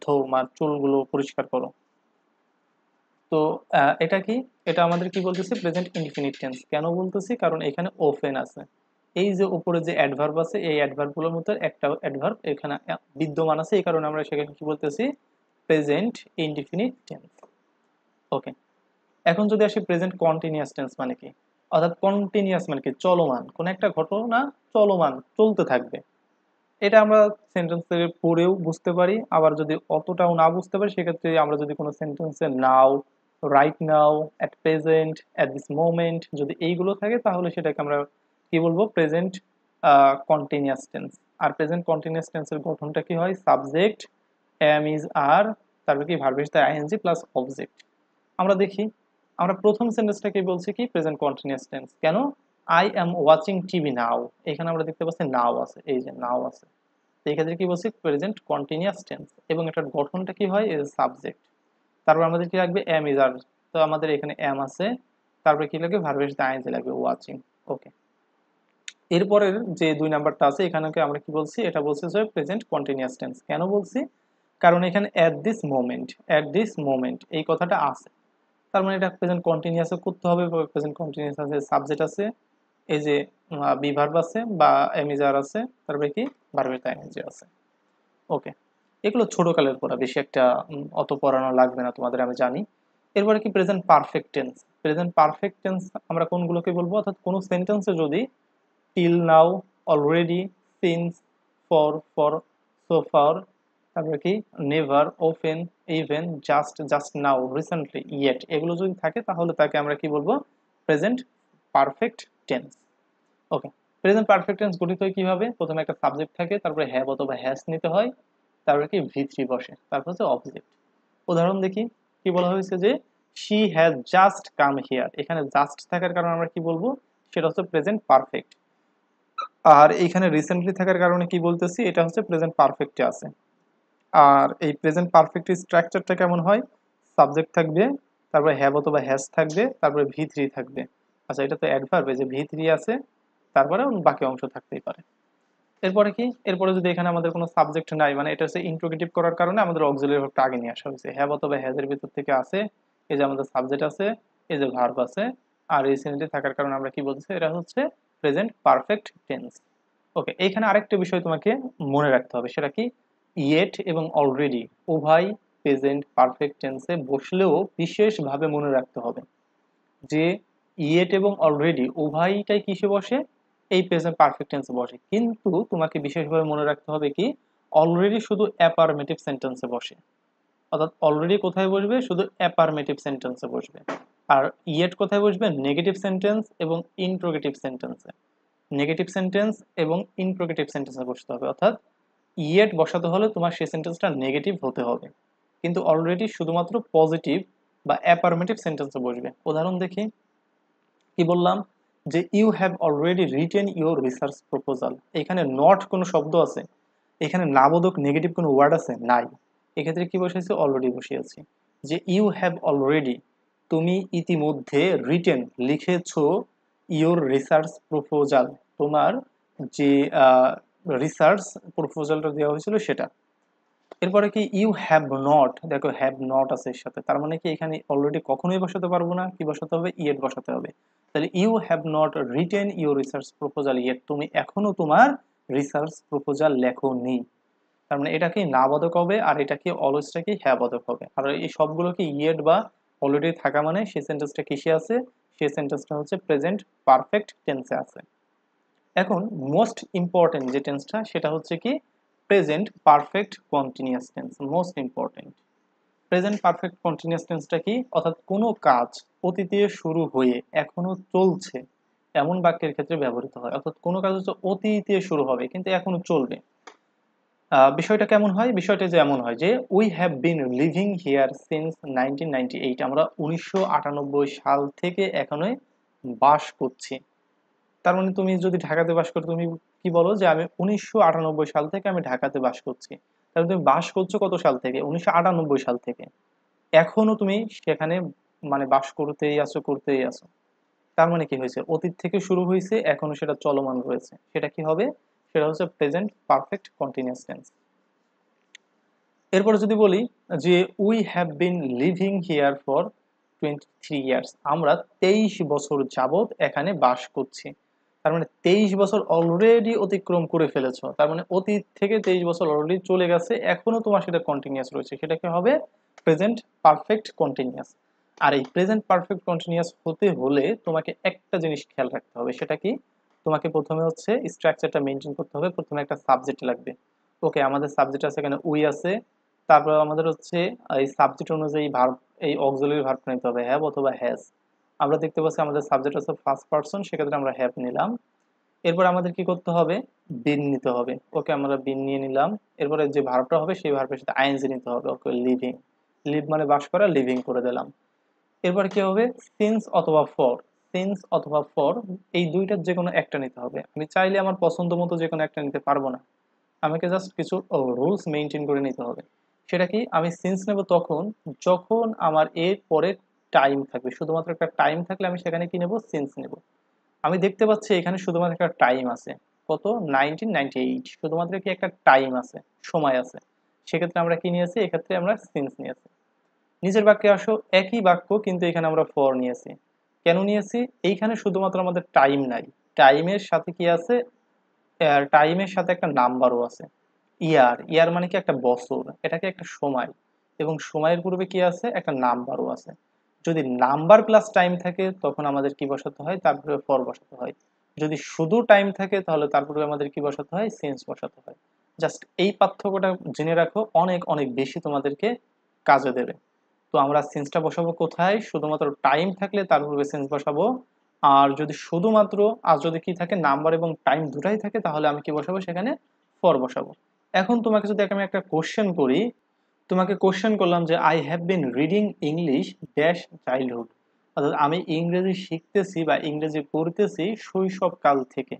ধো, মানে চুলগুলো পরিষ্কার করো। তো এটা কি, এটা আমাদের কি বলতেছি, প্রেজেন্ট ইনডিফিনিট টেন্স। কেন বলতেছি, কারণ এখানে ওফেন আছে। এই যে উপরে যে অ্যাডভার্ব আছে, এই অ্যাডভার্বগুলোর মধ্যে একটা অ্যাডভার্ব এখানে বিদ্যমান আছে, এই কারণে আমরা সেখানে কি বলতেছি, প্রেজেন্ট ইনডিফিনিট টেন্স। ওকে, এখন যদি আসি প্রেজেন্ট কন্টিনিউয়াস টেন্স মানে কি, অর্থাৎ কন্টিনিউয়াস মানে কি, চলমান, কোন একটা ঘটনা চলমান, চলতে থাকবে। এটা আমরা সেন্টেন্সে পড়েও বুঝতে পারি, আবার যদি অতটাও না বুঝতে পারি সেক্ষেত্রে আমরা যদি কোনো সেন্টেন্সে now, right now, at present, at this moment যদি এইগুলো থাকে তাহলে সেটাকে আমরা কি বলবো, প্রেজেন্ট কন্টিনিউয়াস টেন্স। আর প্রেজেন্ট কন্টিনিউয়াস টেন্সের গঠনটা কি হয়, সাবজেক্ট, এম ইজ আর, তারপরে কি ভার্ব সাথে আইএনজি প্লাস অবজেক্ট। আমরা দেখি, আমরা প্রথম সেন্টেন্সটাকে বলছি কি, প্রেজেন্ট কন্টিনিউয়াস টেন্স। কেন, আই এম ওয়াচিং টিভি নাও, এখানে আমরা দেখতে পাচ্ছি নাও আছে, এই যে নাও আছে। তো এই ক্ষেত্রে কি বলছি, প্রেজেন্ট কন্টিনিউয়াস টেন্স, এবং এটার গঠনটা কি হয়, এজ সাবজেক্ট। তারপর আমাদের কি লাগবে, এম ইজ আর, তো আমাদের এখানে এম আছে, তারপরে কি লাগবে, ভার্বের সাথে আইএনজি লাগবে, ওয়াচিং। ওকে, এরপরের যে 2 নাম্বারটা আছে এখানে আমরা কি বলছি, এটা বলছি যে প্রেজেন্ট কন্টিনিউয়াস টেন্স। কেন বলছি, কারণ এখানে at this moment, at this moment এই কথাটা আছে, তার মানে এটা প্রেজেন্ট কন্টিনিউয়াস করতে হবে। প্রেজেন্ট কন্টিনিউয়াস আছে, সাবজেক্ট আছে, এই যে বি ভার্ব আছে বা এমিজার আছে, তারপরে কি ভার্বের আইএনজি আছে। ওকে, এগুলো ছোট কালের পড়া, বেশি একটা অত পড়ানো লাগবে না তোমাদের, আমি জানি। এরপরে কি, present perfect tense. Present perfect tense আমরা কোনগুলোকে বলবো, অর্থাৎ কোন সেন্টেন্সে যদি till now, already, since, for, so far, তারপরে কি never, open, even, just, just now, recently, yet এগুলো যদি থাকে তাহলে তাকে আমরা কি বলবো, প্রেজেন্ট পারফেক্ট টেন্স। ওকে, প্রেজেন্ট পারফেক্ট টেন্স গঠিত হয় কিভাবে, প্রথমে একটা সাবজেক্ট থাকে, তারপরে হ্যাভ অথবা হ্যাজ নিতে হয়, তারপরে কি ভি থ্রি বসে, তারপর হচ্ছে অবজেক্ট। উদাহরণ দেখি, কি বলা হয়েছে যে she has just come here, এখানে জাস্ট থাকার কারণে আমরা কি বলবো, সেটা হচ্ছে প্রেজেন্ট পারফেক্ট। আর এখানে রিসেন্টলি থাকার কারণে কি বলতেছি, এটা হচ্ছে প্রেজেন্ট পারফেক্টে আছে। আর এই প্রেজেন্ট পারফেক্ট স্ট্রাকচারটা কেমন হয়, সাবজেক্ট থাকবে, তারপরে হ্যাভ অথবা হ্যাজ থাকবে, তারপরে ভি থ্রি থাকবে। আচ্ছা, এটা তো অ্যাডভার্ব, এই যে ভি থ্রি আছে, তারপরে বাকি অংশ থাকতেই পারে। এরপরে কি, এরপরে যদি এখানে আমাদের কোনো সাবজেক্ট নাই, মানে এটা হচ্ছে ইন্ট্রোগেটিভ করার কারণে আমাদের অক্সিলারি ভার্বটা আগে নিয়ে আসা হয়েছে, হ্যাভ অথবা হ্যাজ এর ভিতর থেকে আছে, এই যে আমাদের সাবজেক্ট আছে, এই যে ভার্ব আছে, আর রিসেন্টলি থাকার কারণে আমরা কি বলছি, এটা হচ্ছে প্রেজেন্ট পারফেক্ট টেন্স। ওকে, এইখানে আরেকটা বিষয় তোমাকে মনে রাখতে হবে, সেটা কি, ইয়েট এবং অলরেডি উভয় প্রেজেন্ট পারফেক্ট টেন্সে বসলেও বিশেষভাবে মনে রাখতে হবে যে ইয়েট এবং অলরেডি উভয়টাই কিসে বসে, এই প্রেজেন্ট পারফেক্ট টেন্সে বসে, কিন্তু তোমাকে বিশেষভাবে মনে রাখতে হবে কি, অলরেডি শুধু অ্যাফার্মেটিভ সেন্টেন্সে বসে। অর্থাৎ অলরেডি কোথায় বসবে, শুধু অ্যাফার্মেটিভ সেন্টেন্সে বসবে। আর ইয়েট কোথায় বসবে, নেগেটিভ সেন্টেন্স এবং ইন্ট্রোগেটিভ সেন্টেন্সে। নেগেটিভ সেন্টেন্স এবং ইন্ট্রোগেটিভ সেন্টেন্সে বসতে হবে, অর্থাৎ ইয়েট বসাতে হলে তোমার সেই সেন্টেন্সটা নেগেটিভ হতে হবে, কিন্তু অলরেডি শুধুমাত্র পজিটিভ বা অ্যাফার্মেটিভ সেন্টেন্সে বসবে। উদাহরণ দেখি, কি বললাম, যে you have already written your research proposal, এখানে নট কোনো শব্দ আছে, এখানে নাবোধক নেগেটিভ কোনো ওয়ার্ড আছে নাই, এক্ষেত্রে কি বসেছে, অলরেডি বসিয়েছি। যে ইউ হ্যাভ অলরেডি, তুমি ইতিমধ্যে, রিটেন লিখেছো, ইউর রিসার্চ প্রপোজাল, তোমার যে রিসার্চ প্রপোজালটা দেওয়া হয়েছিল সেটা। এরপরে কি ইউ হ্যাভ নট, দেখো হ্যাভ নট আছে এর সাথে, তার মানে কি এখানে অলরেডি কখনোই বসাতে পারবো না, কি বসাতে হবে, ইয়েট বসাতে হবে। তাহলে you have not written your research proposal yet, তুমি এখনো তোমার রিসার্চ প্রপোজাল লেখোনি। তার মানে এটা কি না বোধক হবে, আর এটা কি অলওয়েজটা কি হ্যাঁ বোধক হবে। আর এই সবগুলো কি ইয়েট বা অলরেডি থাকা মানে সেই সেন্টেন্সটা কিসে আছে, সেই সেন্টেন্সটা হচ্ছে প্রেজেন্ট পারফেক্ট টেন্সে আছে। এখন মোস্ট ইম্পর্টেন্ট যে টেন্সটা সেটা হচ্ছে কি present perfect continuous tense, most important. Present perfect continuous টেন্সটা কি, অর্থাৎ কোনো কাজ অতীতে শুরু হয়ে এখনো চলছে এমন বাক্যের ক্ষেত্রে ব্যবহৃত হয়। অর্থাৎ কোনো কাজ হচ্ছে অতীতে শুরু হবে কিন্তু এখনো চলবে। বিষয়টা কেমন হয়, বিষয়টা যে এমন হয় যে we have been living here since 1998, আমরা 1998 সাল থেকে এখানে বাস করছি। তার মানে তুমি যদি ঢাকাতে বাস করো তুমি কি বলো যে আমি 1998 সাল থেকে আমি ঢাকাতে বাস করছি। তাহলে তুমি বাস করছো কত সাল থেকে, 1998 সাল থেকে, এখনো তুমি সেখানে মানে বাস করতেই আছো করতেই আছো। তার মানে কি হয়েছে, অতীত থেকে শুরু হয়েছে এখনো সেটা চলমান রয়েছে, সেটা কি হবে, সেটা হচ্ছে প্রেজেন্ট পারফেক্ট কন্টিনিউয়াস টেন্স। এরপরে যদি বলি যে we have been living here for 23 years, আমরা 23 বছর যাবত এখানে বাস করছি। তার মানে 23 বছর অলরেডি অতিক্রম করে ফেলেছো, তার মানে অতীত থেকে 23 বছর অলরেডি চলে গেছে, এখনো তোমার সেটা কন্টিনিউয়াস রয়েছে, সেটা কি হবে প্রেজেন্ট পারফেক্ট কন্টিনিউয়াস। আর এই প্রেজেন্ট পারফেক্ট কন্টিনিউয়াস হতে হলে তোমাকে একটা জিনিস খেয়াল রাখতে হবে, সেটা কি, তোমাকে প্রথমে হচ্ছে স্ট্রাকচারটা মেনটেন করতে হবে। প্রথমে একটা সাবজেক্ট লাগবে। ওকে, আমাদের সাবজেক্ট আছে এখানে উই আছে, তারপর আমাদের হচ্ছে এই সাবজেক্ট অনুযায়ী ভার্ব, এই অক্সিলারি ভার্ব নিতে হবে, হ্যাভ অথবা হ্যাজ। আমরা দেখতে পাচ্ছি আমাদের সাবজেক্ট আছে ফার্স্ট পারসন, সেক্ষেত্রে আমরা হ্যাভ নিলাম। এরপর আমাদের কি করতে হবে, বিন নিতে হবে। ওকে, আমরা বিন নিয়ে নিলাম। এরপরে যে ভার্বটা হবে সেই ভার্বের সাথে আইএনজি নিতে হবে। ওকে, লিভিং, লিভ মানে বাস করা, লিভিং করে দিলাম। এরপর কি হবে, সিন্স অথবা ফর, সিন্স অথবা ফর এই দুইটার যে কোনো একটা নিতে হবে। আমি চাইলে আমার পছন্দ মতো যে কোনো একটা নিতে পারবো না, আমাকে জাস্ট কিছু রুলস মেনটেন করে নিতে হবে। সেটা কি, আমি সিন্স নেব তখন যখন আমার এর পরে টাইম থাকবে, শুধুমাত্র একটা টাইম থাকলে আমি সেখানে কি নেব, সিন্স নেব। আমি দেখতে পাচ্ছি এখানে শুধুমাত্র একটা টাইম আছে, কত, 1998, শুধুমাত্র কি একটা টাইম আছে, সময় আছে, সেক্ষেত্রে আমরা কি নিয়েছি, এক্ষেত্রে আমরা সিন্স নিয়েছি। নিচের বাক্যে আসো, একই বাক্য কিন্তু এখানে আমরা ফর নিয়েছি। কেন নিয়েছি, এইখানে শুধুমাত্র আমাদের টাইম নাই, টাইমের সাথে কি আছে, টাইমের সাথে একটা নাম্বারও আছে। ইয়ার, ইয়ার মানে কি একটা বছর, এটাকে একটা সময়, এবং সময়ের পূর্বে কি আছে, একটা নাম্বারও আছে। যদি নাম্বার প্লাস টাইম থাকে তখন আমাদের কি বসাতে হয়, তারপরে ফর বসাতে হয়। যদি শুধু টাইম থাকে তাহলে তারপরে আমাদের কি বসাতে হয়, সেন্স বসাতে হয়। জাস্ট এই পার্থক্যটা জেনে রাখো, অনেক অনেক বেশি তোমাদেরকে কাজে দেবে। তো আমরা সেন্সটা বসাবো কোথায়, শুধুমাত্র টাইম থাকলে তার পূর্বে সেন্স বসাবো। আর যদি শুধুমাত্র, আর যদি কি থাকে, নাম্বার এবং টাইম দুটাই থাকে, তাহলে আমি কি বসাবো, সেখানে ফর বসাবো। এখন তোমাকে যদি আমি একটা কোশ্চেন করি, তোমাকে কোশ্চেন করলাম যে I have been reading English dash childhood, অর্থাৎ আমি ইংরেজি শিখতেছি বা ইংরেজি পড়তেছি শৈশবকাল থেকে।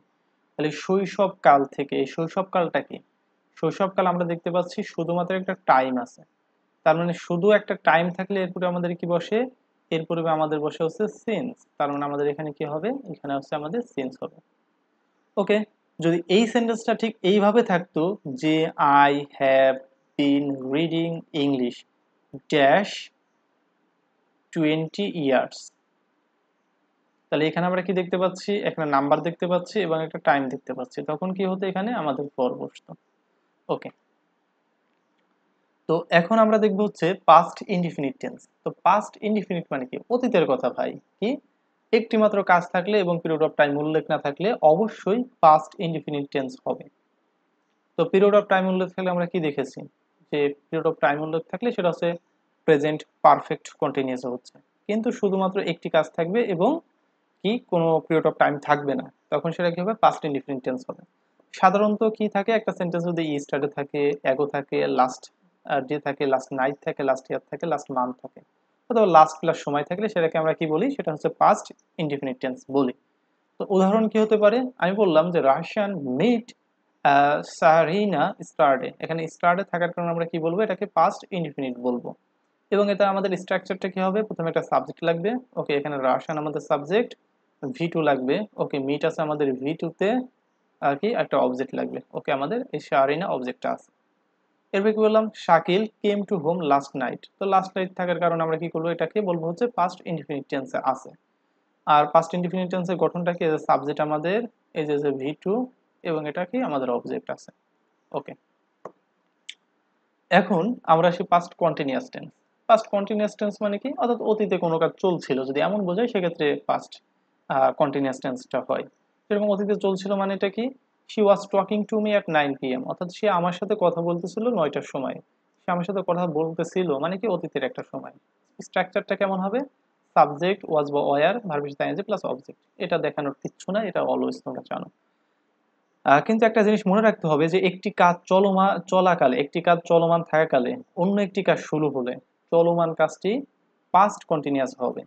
তাহলে শৈশবকাল থেকে, এই শৈশবকালটা কি, শৈশবকাল আমরা দেখতে পাচ্ছি শুধুমাত্র একটা টাইম আছে, তার মানে শুধু একটা টাইম থাকলে এরপরে আমাদের কি বসে, এরপরে আমাদের বসে হচ্ছে সিন্স, তার মানে আমাদের এখানে কি হবে, এখানে হচ্ছে আমাদের সিন্স হবে। ওকে, যদি এই সেন্টেন্সটা ঠিক এইভাবে থাকতো যে I have been reading English dash 20 years, তাহলে এখানে আমরা কি দেখতে পাচ্ছি, একটা নাম্বার দেখতে পাচ্ছি এবং একটা টাইম দেখতে পাচ্ছি, তখন কি হতো, এখানে আমাদের ফর বসতো। ওকে, তো এখন আমরা দেখবো হচ্ছে পাস্ট ইনডিফিনিট টেন্স। তো পাস্ট ইনডিফিনিট মানে কি, অতীতের কথা ভাই, কি, একটি মাত্র কাজ থাকলে এবং পিরিয়ড অফ টাইম উল্লেখ না থাকলে অবশ্যই পাস্ট ইনডিফিনিট টেন্স হবে। তো পিরিয়ড অফ টাইম উল্লেখ থাকলে আমরা কি দেখেছি, যে পিরিয়ড অফ টাইম উল্লেখ থাকলে সেটা হচ্ছে প্রেজেন্ট পারফেক্ট কন্টিনিউয়াস হচ্ছে, কিন্তু শুধুমাত্র একটি কাজ থাকবে এবং কি কোনো পিরিয়ড অফ টাইম থাকবে না, তখন সেটা কি হবে, পাস্ট ইনডিফিনিট টেন্স হবে। সাধারণত কি থাকে, একটা সেন্টেন্স যদি ই স্টার্টে থাকে, অ্যাগো থাকে, লাস্ট ডে থাকে, লাস্ট নাইট থাকে, লাস্ট ইয়ার থাকে, লাস্ট মান্থ থাকে, অথবা লাস্ট প্লাস সময় থাকলে সেটাকে আমরা কি বলি, সেটা হচ্ছে পাস্ট ইনডিফিনিট টেন্স বলি। তো উদাহরণ কি হতে পারে, আমি বললাম যে রাশিয়ান মিট সারিনা স্টার্টে, এখানে স্টার্টে থাকার কারণে আমরা কি বলবো, এটাকে পাস্ট ইনডিফিনিট বলবো। এবং এটা আমাদের স্ট্রাকচারটা কি হবে, প্রথমে একটা সাবজেক্ট লাগবে। ওকে, এখানে রাশিয়ান আমাদের সাবজেক্ট, ভি টু লাগবে। ওকে, মিট আছে আমাদের ভি টুতে, আর কি একটা অবজেক্ট লাগবে। ওকে, আমাদের এই সারিনা অবজেক্টটা আছে। এরপর কি বললাম, Shakil came to home last night. তো লাস্ট নাইট থাকার কারণে আমরা কি করবো, এটাকে বলবো হচ্ছে পাস্ট ইনডিফিনিট টেন্সে আছে। আর পাস্ট ইনডিফিনিট টেন্সের গঠনটা কি, সাবজেক্ট আমাদের এই যে ভি টু এবং এটা কি আমাদের অবজেক্ট আছে। ওকে, এখন আমরা আসি past continuous tense. Past continuous tense মানে কি, অর্থাৎ অতীতে কোনো কাজ চলছিল যদি এমন বোঝায় সেক্ষেত্রে পাস্ট কন্টিনিউয়াস টেন্সটা হয়। যেরকম অতীতে চলছিল মানে এটা কি, she was talking to me at 9 PM, অর্থাৎ সে আমার সাথে কথা বলতেছিল 9টার সময়। সে আমার সাথে কথা বলতেছিল মানে কি অতীতের একটা সময়। স্ট্রাকচারটা কেমন হবে, সাবজেক্ট ওয়াজ বা were verb is plus object. এটা দেখানোর কিচ্ছু না, এটা অলওয়েজ তোমরা জানো। কিন্তু একটা জিনিস মনে রাখতে হবে যে একটি কাজ চলাকালে, একটি কাজ চলমান থাকাকালে অন্য একটি কাজ শুরু হলে চলমান কাজটি পাস্ট কন্টিনিউয়াস হবে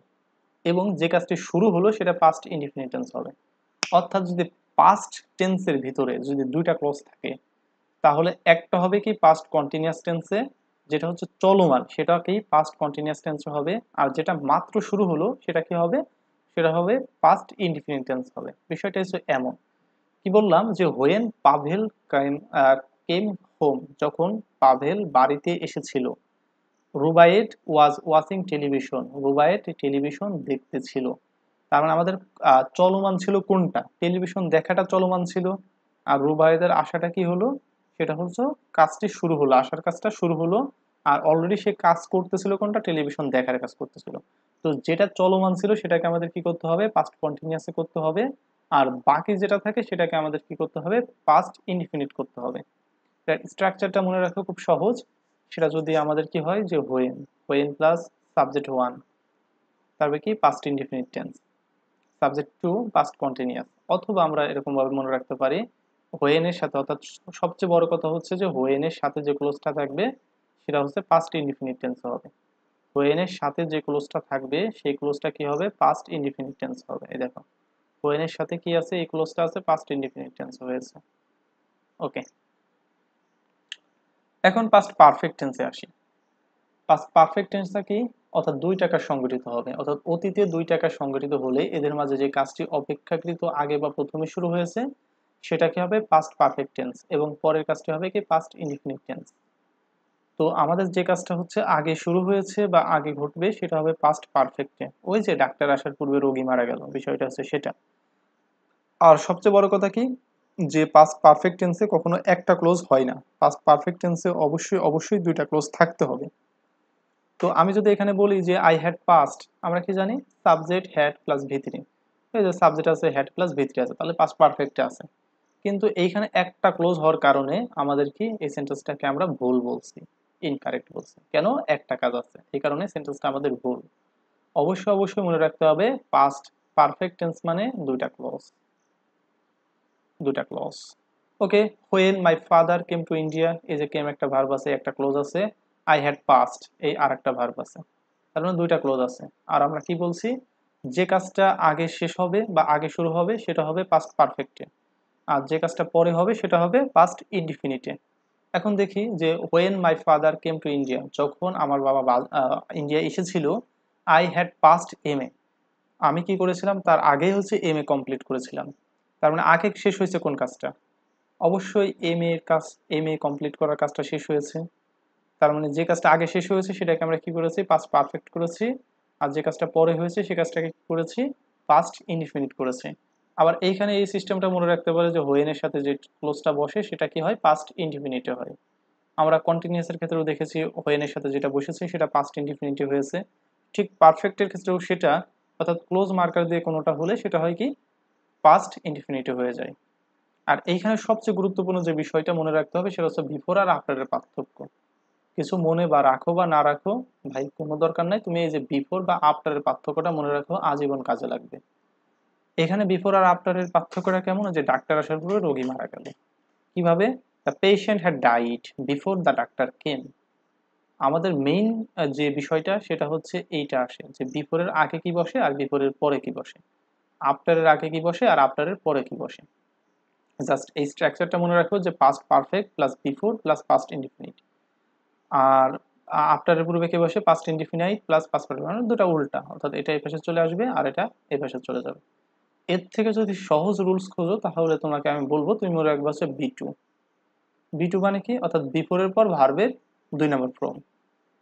এবং যে কাজটি শুরু হলো সেটা পাস্ট ইনডিফিনিট টেন্স হবে। অর্থাৎ যদি পাস্ট টেন্সের ভিতরে যদি দুইটা ক্লজ থাকে তাহলে একটা হবে কি পাস্ট কন্টিনিউয়াস টেন্সে, যেটা হচ্ছে চলমান সেটাকেই পাস্ট কন্টিনিউয়াস টেন্সে হবে, আর যেটা মাত্র শুরু হলো সেটা কি হবে, সেটা হবে পাস্ট ইনডিফিনিট টেন্স হবে। বিষয়টা হচ্ছে এমন, কি বললাম যে হোয়েন পাভেল কেম হোম, যখন পাভেল বাড়িতে এসেছিল, রুবায়েট ওয়াজ ওয়াচিং টেলিভিশন, রুবায়েট টেলিভিশন দেখতেছিল। তার মানে আমাদের চলমান ছিল কোনটা, টেলিভিশন দেখাটা চলমান ছিল, আর রুবায়েতের আশাটা কি হলো, সেটা হচ্ছে কাজটি শুরু হলো, আসার কাজটা শুরু হলো। আর অলরেডি সে কাজ করতেছিল কোনটা, টেলিভিশন দেখার কাজ করতেছিল। তো যেটা চলমান ছিল সেটাকে আমাদের কি করতে হবে, পাস্ট কন্টিনিউয়াসে করতে হবে। আর বাকি যেটা থাকে সেটাকে আমাদের কি করতে হবে, পাস্ট ইনডিফিনিট করতে হবে। স্ট্রাকচারটা মনে রাখা খুব সহজ। সেটা যদি আমাদের কি হয় যে when, when plus subject one, তারপরে কি past indefinite tense, subject to past continuous. অথবা আমরা এরকম ভাবে মনে রাখতে পারি হোয়েন এর সাথে, অর্থাৎ সবচেয়ে বড় কথা হচ্ছে যে হোয়েন এর সাথে যে ক্লোজটা থাকবে সেটা হচ্ছে পাস্ট ইনডিফিনিট টেন্স হবে। হোয়েন এর সাথে যে ক্লোজটা থাকবে সেই ক্লোজটা কি হবে, পাস্ট ইনডিফিনিট টেন্স হবে। এই দেখো হোয়েন এর সাথে কি আছে, এই ক্লোজটা আছে, পাস্ট ইনডিফিনিট টেন্স হয়েছে। ওকে, এখন পাস্ট পারফেক্ট টেন্সে আসি। পাস্ট পারফেক্ট টেন্সটা কি, অর্থাৎ দুই টাকা সংগঠিত হবে, অর্থাৎ অতীতে দুই টাকা সংগঠিত হলে এদের মাঝে যে কাজটি অপেক্ষাকৃত আগে বা প্রথমে শুরু হয়েছে সেটা কি হবে, পাস্ট পারফেক্ট টেন্স, এবং পরের কাজটি হবে কি পাস্ট ইনডিফিনিট টেন্স। তো আমাদের যে কাজটা হচ্ছে আগে শুরু হয়েছে বা আগে ঘটবে সেটা হবে পাস্ট পারফেক্ট টেন্স। ওই যে ডাক্তার আসার পূর্বে রোগী মারা গেল, বিষয়টা হচ্ছে সেটা। আর সবচেয়ে বড় কথা কি, যে পাস্ট পারফেক্ট টেন্সে কখনো একটা ক্লোজ হয় না, পাস্ট পারফেক্ট টেন্সে অবশ্যই অবশ্যই দুইটা ক্লোজ থাকতে হবে। তো আমি যদি এখানে বলি যে আই হ্যাড পাস্ট, আমরা কি জানি সাবজেক্ট হ্যাড প্লাস ভিত্রি, এই যে সাবজেক্ট আছে হ্যাড প্লাস ভিত্রি আছে, তাহলে পাস্ট পারফেক্টে আছে। কিন্তু এইখানে একটা ক্লোজ হওয়ার কারণে আমাদের কি এই সেন্টেন্সটাকে আমরা ভুল বলছি, ইনকারেক্ট বলছি। কেন, একটা কাজ আছে এই কারণে সেন্টেন্সটা আমাদের ভুল। অবশ্যই অবশ্যই মনে রাখতে হবে পাস্ট পারফেক্ট টেন্স মানে দুইটা ক্লোজ, দুইটা close. Okay, when my father came to India, এই যে কেম একটা ভার্ব আছে, একটা ক্লোজ আছে। আই হ্যাড পাস্ট, এই আর একটা ভার্ব আছে, তার মানে দুইটা ক্লোজ আছে। আর আমরা কি বলছি, যে কাজটা আগে শেষ হবে বা আগে শুরু হবে সেটা হবে পাস্ট পারফেক্টে, আর যে কাজটা পরে হবে সেটা হবে পাস্ট ইনডিফিনিটে। এখন দেখি যে when my father came to India, যখন আমার বাবা ইন্ডিয়া এসেছিল, I had passed M A, আমি কি করেছিলাম তার আগেই হচ্ছে এম এ কমপ্লিট করেছিলাম। তার মানে আগে শেষ হয়েছে কোন কাজটা, অবশ্যই এম এর কাজ, এম এ কমপ্লিট করার কাজটা শেষ হয়েছে। তার মানে যে কাজটা আগে শেষ হয়েছে সেটাকে আমরা কি করেছি, পাস্ট পারফেক্ট করেছি। আর যে কাজটা পরে হয়েছে সে কাজটাকে কি করেছি, পাস্ট ইনডিফিনিট করেছি। আবার এইখানে এই সিস্টেমটা মনে রাখতে পারে যে হোয়েনের সাথে যে ক্লোজটা বসে সেটা কি হয়, পাস্ট ইনডিফিনিটে হয়। আমরা কন্টিনিউয়াসের ক্ষেত্রেও দেখেছি হোয়েনের সাথে যেটা বসেছে সেটা পাস্ট ইনডিফিনিটে হয়েছে। ঠিক পারফেক্টের ক্ষেত্রেও সেটা, অর্থাৎ ক্লোজ মার্কার দিয়ে কোনোটা হলে সেটা হয় কি, পাস্ট ইনডিফিনিটে হয়ে যায়। আর এইখানে সবচেয়ে গুরুত্বপূর্ণ যে বিষয়টা মনে রাখতে হবে সেটা হচ্ছে বিফোর আর আফটারের পার্থক্য। কিছু মনে বা রাখো বা না রাখো, ভাই কোনো দরকার নাই, তুমি এই যে বিফোর বা আফটারের পার্থক্যটা মনে রাখো, আজীবন কাজে লাগবে। এখানে বিফোর আর আফটারের পার্থক্যটা কেমন, যে ডাক্তার আসার পরে রোগী মারা গেল, কিভাবে, the patient had died before the doctor came. আমাদের মেইন যে বিষয়টা সেটা হচ্ছে এইটা আসে যে বিফোরের আগে কি বসে আর বিফোরের পরে কি বসে, আফটারের আগে কি বসে আর আফটারের পরে কি বসে। জাস্ট এই স্ট্রাকচারটা মনে রাখো যে past perfect plus before plus past indefinite. আর আফটারের পূর্বে কি বসে, past indefinite plus past perfect, মানে দুটো উল্টা, অর্থাৎ এটা এই পাশে চলে আসবে আর এটা এই পাশে চলে যাবে। এর থেকে যদি সহজ রুলস খোঁজো তাহলে তোমাকে আমি বলবো তুমি মনে রাখবা হচ্ছে বি টু। বি টু মানে কি, অর্থাৎ বিফোরের পর ভার্বের 2 নম্বর ফর্ম,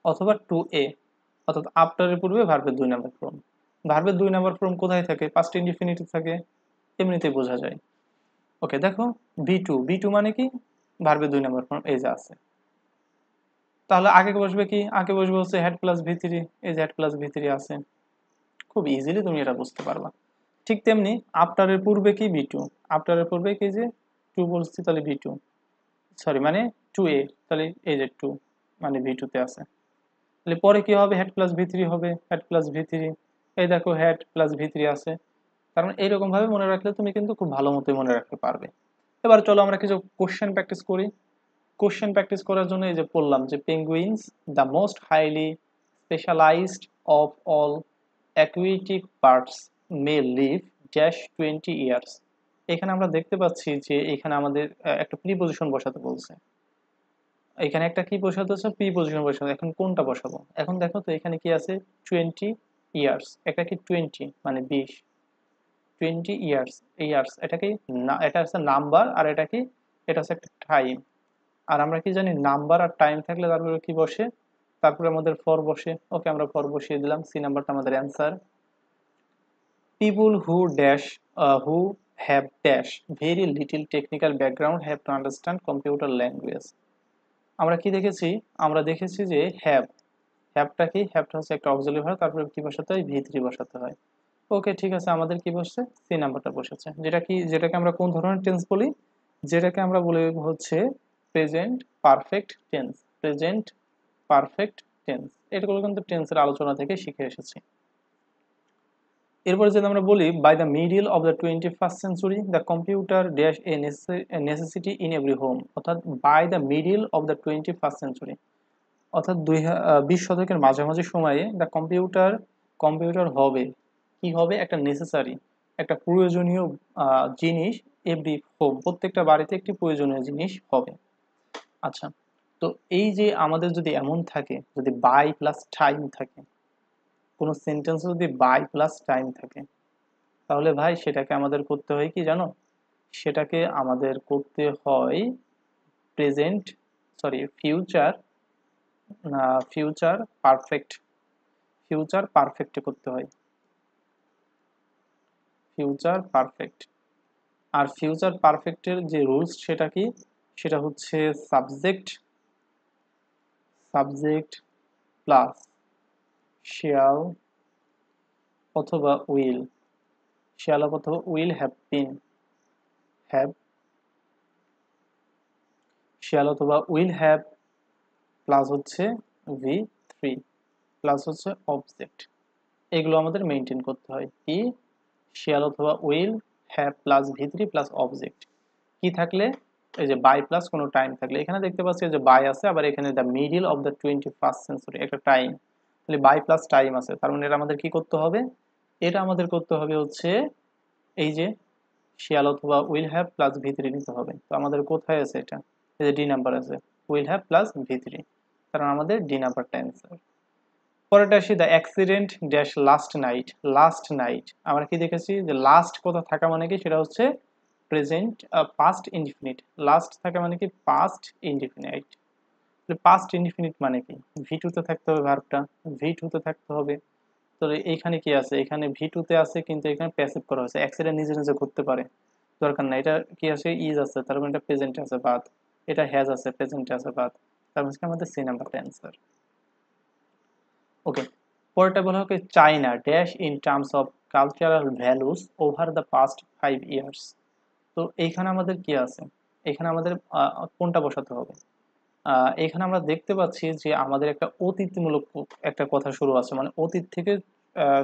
অথবা টু এ অর্থাৎ আফটারের পূর্বে ভার্বের 2 নম্বর ফর্ম। ভার্বের 2 নম্বর ফর্ম কোথায় থাকে? পাস্ট ইনডিফিনিটিভ থাকে, এমনিতেই বোঝা যায়। ওকে দেখো, বি টু মানে কি, ভার্বের 2 নম্বর ফর্ম এই যে আছে। তাহলে আগে বসবে কি? আগে বসবে হচ্ছে হ্যাড প্লাস ভি থ্রি, এই যে হ্যাড প্লাস ভি থ্রি আছে, খুব ইজিলি তুমি এটা বুঝতে পারবা। ঠিক তেমনি আফটারের পূর্বে কি? বি টু, আফটারের পূর্বে কি যে টু বলছি, তাহলে বি টু, সরি মানে টু এ, তাহলে এই যে টু মানে ভি টুতে আছে। তাহলে পরে কি হবে? হেড প্লাস ভি থ্রি হবে, হেড প্লাস ভি থ্রি, এই দেখো হেড প্লাস ভি থ্রি আছে। তার মানে এইরকম ভাবে মনে রাখলে তুমি কিন্তু খুব ভালো মতোই মনে রাখতে পারবে। এবার চলো আমরা কিছু কোশ্চেন প্র্যাকটিস করি। কোশ্চেন প্র্যাকটিস করার জন্য এই যে বললাম যে penguins the most highly specialised of all aquatic birds may live dash 20 years. এখানে আমরা দেখতে পাচ্ছি যে এখানে আমাদের একটা প্রিপজিশন বসাতে বলছে। এখানে একটা কি বসাতে হচ্ছে? প্রিপজিশন বসাতে। এখন কোনটা বসাবো? এখন দেখো তো এখানে কি আছে? 20 ইয়ার্স, একটা কি 20 মানে 20, 20 ইয়ার্স, ইয়ার্স এটা কি না, এটা হচ্ছে নাম্বার, আর এটা কি, এটা হচ্ছে একটা টাইম। আর আমরা কি জানি, নাম্বার আর টাইম থাকলে তারপরে কি বসে? তারপরে আমাদের ফর বসে। ওকে, আমরা ফর বসিয়ে দিলাম, সি নাম্বারটা আমাদের answer. People who dash who have dash very little technical background have to understand computer language. আমরা কি দেখেছি? আমরা দেখেছি যে হ্যাভ, হ্যাভটা কি, হ্যাভটা হচ্ছে একটা অক্সিলারি ভার্ব, তারপরে কি বসাতে হয়? ভি থ্রি বসাতে হয়। ওকে ঠিক আছে, আমাদের কি বসছে? সি নাম্বারটা বসেছে, যেটা কি, যেটাকে আমরা কোন ধরনের টেন্স বলি? যেটাকে আমরা বলি হচ্ছে present perfect tense. Present perfect tense, এটাগুলো কিন্তু টেন্সের আলোচনা থেকে শিখে এসেছি। এরপরে যদি আমরা বলি by the middle of the 21st century the computer dash a necessity in every home, অর্থাৎ by the middle of the 21st century, অর্থাৎ 20 শতকের মাঝামাঝি সময়ে দ্য কম্পিউটার, কম্পিউটার হবে কি হবে? একটা নেসেসারি, একটা প্রয়োজনীয় জিনিস, এভরি হোম, প্রত্যেকটা বাড়িতে একটি প্রয়োজনীয় জিনিস হবে। আচ্ছা, তো এই যে আমাদের যদি এমন থাকে, যদি বাই প্লাস টাইম থাকে, কোনো সেন্টেন্স যদি বাই প্লাস টাইম থাকে, তাহলে ভাই সেটাকে আমাদের করতে হয় কি জানো? সেটাকে আমাদের করতে হয় present, sorry future, future perfect, future পারফেক্টে করতে হয়, ফিউচার পারফেক্ট। আর ফিউচার পারফেক্টের যে রুলস সেটা কি? সেটা হচ্ছে সাবজেক্ট, সাবজেক্ট প্লাস শ্যাল অথবা উইল, শ্যাল অথবা will have been, have, shall অথবা উইল হ্যাভ প্লাস হচ্ছে ভি থ্রি প্লাস হচ্ছে অবজেক্ট। এগুলো আমাদের মেনটেন করতে হয়। কি? শ্যাল অথবা will have plus V three plus object. কি থাকলে? এই যে বাই প্লাস কোনো টাইম থাকলে। এখানে দেখতে পাচ্ছি যে বাই আছে, আবার এখানে the middle of the 21st century একটা টাইম, তাহলে বাই প্লাস টাইম আছে, তার মানে এটা আমাদের কি করতে হবে? এটা আমাদের করতে হবে হচ্ছে এই যে শিয়াল অথবা will have plus V three নিতে হবে। তো আমাদের কোথায় আছে এটা? এই যে ডি নাম্বার আছে, will have plus V three, কারণ আমাদের ডি নাম্বারটা অ্যান্সার। পরেরটা আসি, the accident dash last night. Last night আমরা কি দেখেছি যে লাস্ট কথা থাকা মানে কি, সেটা হচ্ছে প্রেজেন্ট পাস্ট ইনডিফিনিট। লাস্ট থাকা মানে কি? Past indefinite. পাস্ট ইনডিফিনিট মানে কি? ভি টুতে থাকতে হবে ভার্বটা, ভি টুতে থাকতে হবে। তো এইখানে কি আছে? এখানে ভি টুতে আছে, কিন্তু এখানে প্যাসিভ করা হয়েছে, অ্যাক্সিডেন্ট নিজে নিজে করতে পারে, দরকার নাই। এটা কি আছে? ইজ আছে, তার মানে এটা প্রেজেন্টে আছে বাদ। এটা হ্যাজ আছে, প্রেজেন্টে আছে বাদ। তার মানে আমাদের সি নাম্বারটা অ্যান্সার। ওকে, পরেরটা বলা হবে China dash in terms of cultural values over the past 5 years. তো এইখানে আমাদের কি আছে? এখানে আমাদের কোনটা বসাতে হবে? এখানে আমরা দেখতে পাচ্ছি যে আমাদের একটা অতীতমূলক একটা কথা শুরু আছে, মানে অতীত থেকে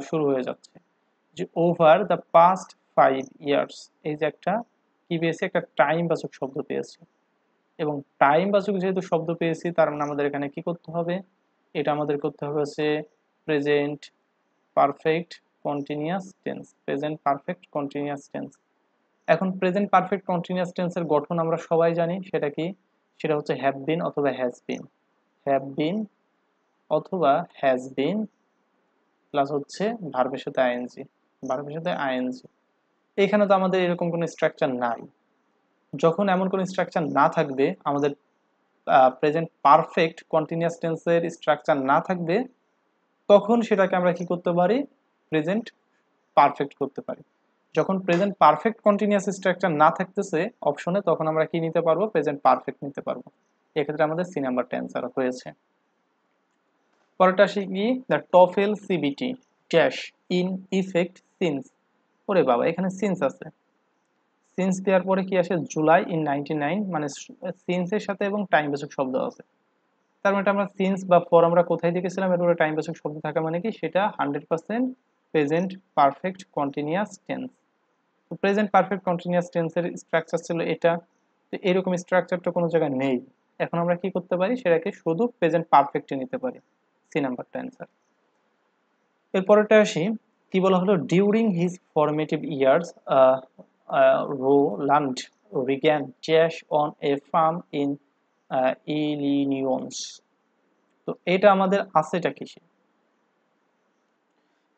শুরু হয়ে যাচ্ছে, যে ওভার দ্য পাস্ট 5 ইয়ার্স। এই যে একটা কি পেয়েছি? একটা টাইম বাচক শব্দ পেয়েছি, এবং টাইম বাচক যেহেতু শব্দ পেয়েছি, তার মানে আমাদের এখানে কি করতে হবে? এটা আমাদের করতে হবে হচ্ছে present perfect continuous tense, present perfect continuous tense. এখন প্রেজেন্ট পারফেক্ট কন্টিনিউয়াস টেন্সের গঠন আমরা সবাই জানি, সেটা কি? সেটা হচ্ছে হ্যাভ বিন অথবা হ্যাজ বিন, হ্যাভ বিন অথবা হ্যাজ বিন প্লাস হচ্ছে ভার্বের সাথে আইএনজি, ভার্বের সাথে আইএনজি। এখানে তো আমাদের এরকম কোনো স্ট্রাকচার নাই, যখন এমন কোনো স্ট্রাকচার না থাকবে, আমাদের প্রেজেন্ট পারফেক্ট কন্টিনিউয়াস টেন্সের স্ট্রাকচার না থাকবে, তখন সেটাকে আমরা কি করতে পারি, প্রেজেন্ট পারফেক্ট করতে পারি। যখন প্রেজেন্ট পারফেক্ট কন্টিনিউয়াস স্ট্রাকচার না থাকতেছে অপশনে, তখন আমরা কি নিতে পারবো, প্রেজেন্ট পারফেক্ট নিতে পারবো। এক্ষেত্রে আমাদের সি নাম্বারটা অ্যান্সার হয়েছে। পরেরটা আসি কি, the TOEFL CBT dash in effect since. ওরে বাবা, এখানে সিন্স আছে। সিন্স দেওয়ার পরে কি আসে, জুলাই ইন 99, মানে সিন্সের সাথে এবং টাইম বেসক শব্দ আছে। তার মানে আমরা সিন্স বা ফর আমরা কোথায় দেখেছিলাম, এরপরে টাইম বেসক শব্দ থাকা মানে কি, সেটা 100% প্রেজেন্ট পারফেক্ট কন্টিনিউয়াস টেন্স। তো প্রেজেন্ট পারফেক্ট কন্টিনিউয়াস টেন্সের স্ট্রাকচার ছিল এটা। তো এরকম স্ট্রাকচারটা কোনো জায়গায় নেই। এখন আমরা কি করতে পারি, সেটাকে শুধু প্রেজেন্ট পারফেক্টে নিতে পারি। সি নাম্বারটা অ্যান্সার। এরপরেটা আসি, কি বলা হলো, during his formative years Roland Reagan cash on a farm in Illinois. তো এটা আমাদের আছেটা কিসে?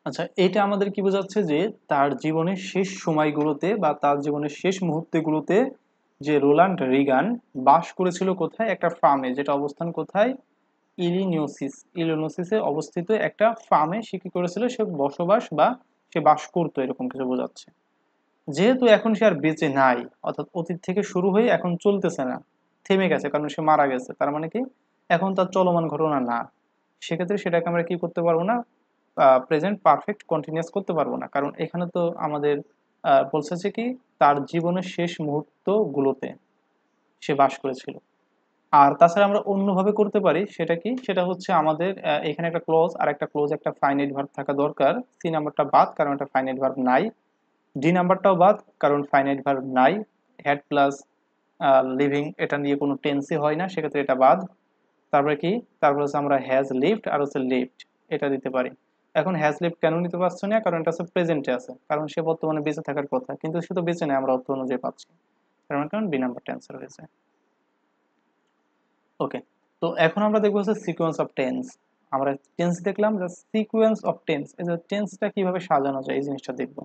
আচ্ছা, এটা আমাদের কি বোঝাচ্ছে যে তার জীবনের শেষ সময়গুলোতে বা তার জীবনের শেষ মুহূর্তগুলোতে যে রোল্যান্ড রিগান বাস করেছিল কোথায়, একটা ফার্মে, যেটা অবস্থান কোথায়, ইলিনোসিসে অবস্থিত একটা ফার্মে সে কি করেছিল, সে বসবাস বা সে বাস করতো, এরকম কিছু বোঝাচ্ছে। যেহেতু এখন সে আর বেঁচে নাই, অর্থাৎ অতীত থেকে শুরু হয়ে এখন চলতেছে না, থেমে গেছে, কারণ সে মারা গেছে, তার মানে কি এখন তার চলমান ঘটনা না, সেক্ষেত্রে সেটাকে আমরা কি করতে পারবো না, প্রেজেন্ট পারফেক্ট কন্টিনিউয়াস করতে পারবো না, কারণ এখানে তো আমাদের বলছে কি তার জীবনের শেষ মুহূর্ত গুলোতে সে বাস করেছিল। আর তাছাড়া আমরা অন্যভাবে করতে পারি, সেটা কি, সেটা হচ্ছে আমাদের এখানে একটা ক্লোজ আর একটা ক্লোজ, একটা ফাইনাইট ভার্ব থাকা দরকার। সি নাম্বারটা বাদ, কারণ একটা ফাইনাইট ভার্ব নাই। ডি নাম্বারটাও বাদ, কারণ ফাইনাইট ভার্ব নাই। হ্যাড প্লাস লিভিং, এটা নিয়ে কোনো টেন্সই হয় না, সেক্ষেত্রে এটা বাদ। তারপরে কি, তারপর হচ্ছে আমরা হ্যাজ লিভড আর হচ্ছে লিভড, এটা দিতে পারি। এখন হ্যাজ লিভড কেন নিতে পারছি না, কারণ এটা হচ্ছে প্রেজেন্টে আছে, কারণ সে বর্তমানে বেঁচে থাকার কথা, কিন্তু সে তো বেঁচে নেই, আমরা অর্থ অনুযায়ী পাচ্ছি, কারণ বি নাম্বারটা অ্যান্সার হয়েছে। ওকে, তো এখন আমরা দেখবো হচ্ছে সিকোয়েন্স অফ টেন্স। আমরা টেন্স দেখলাম, যে সিকোয়েন্স অফ টেন্স, এই যে টেন্সটা কিভাবে সাজানো যায় এই জিনিসটা দেখবো।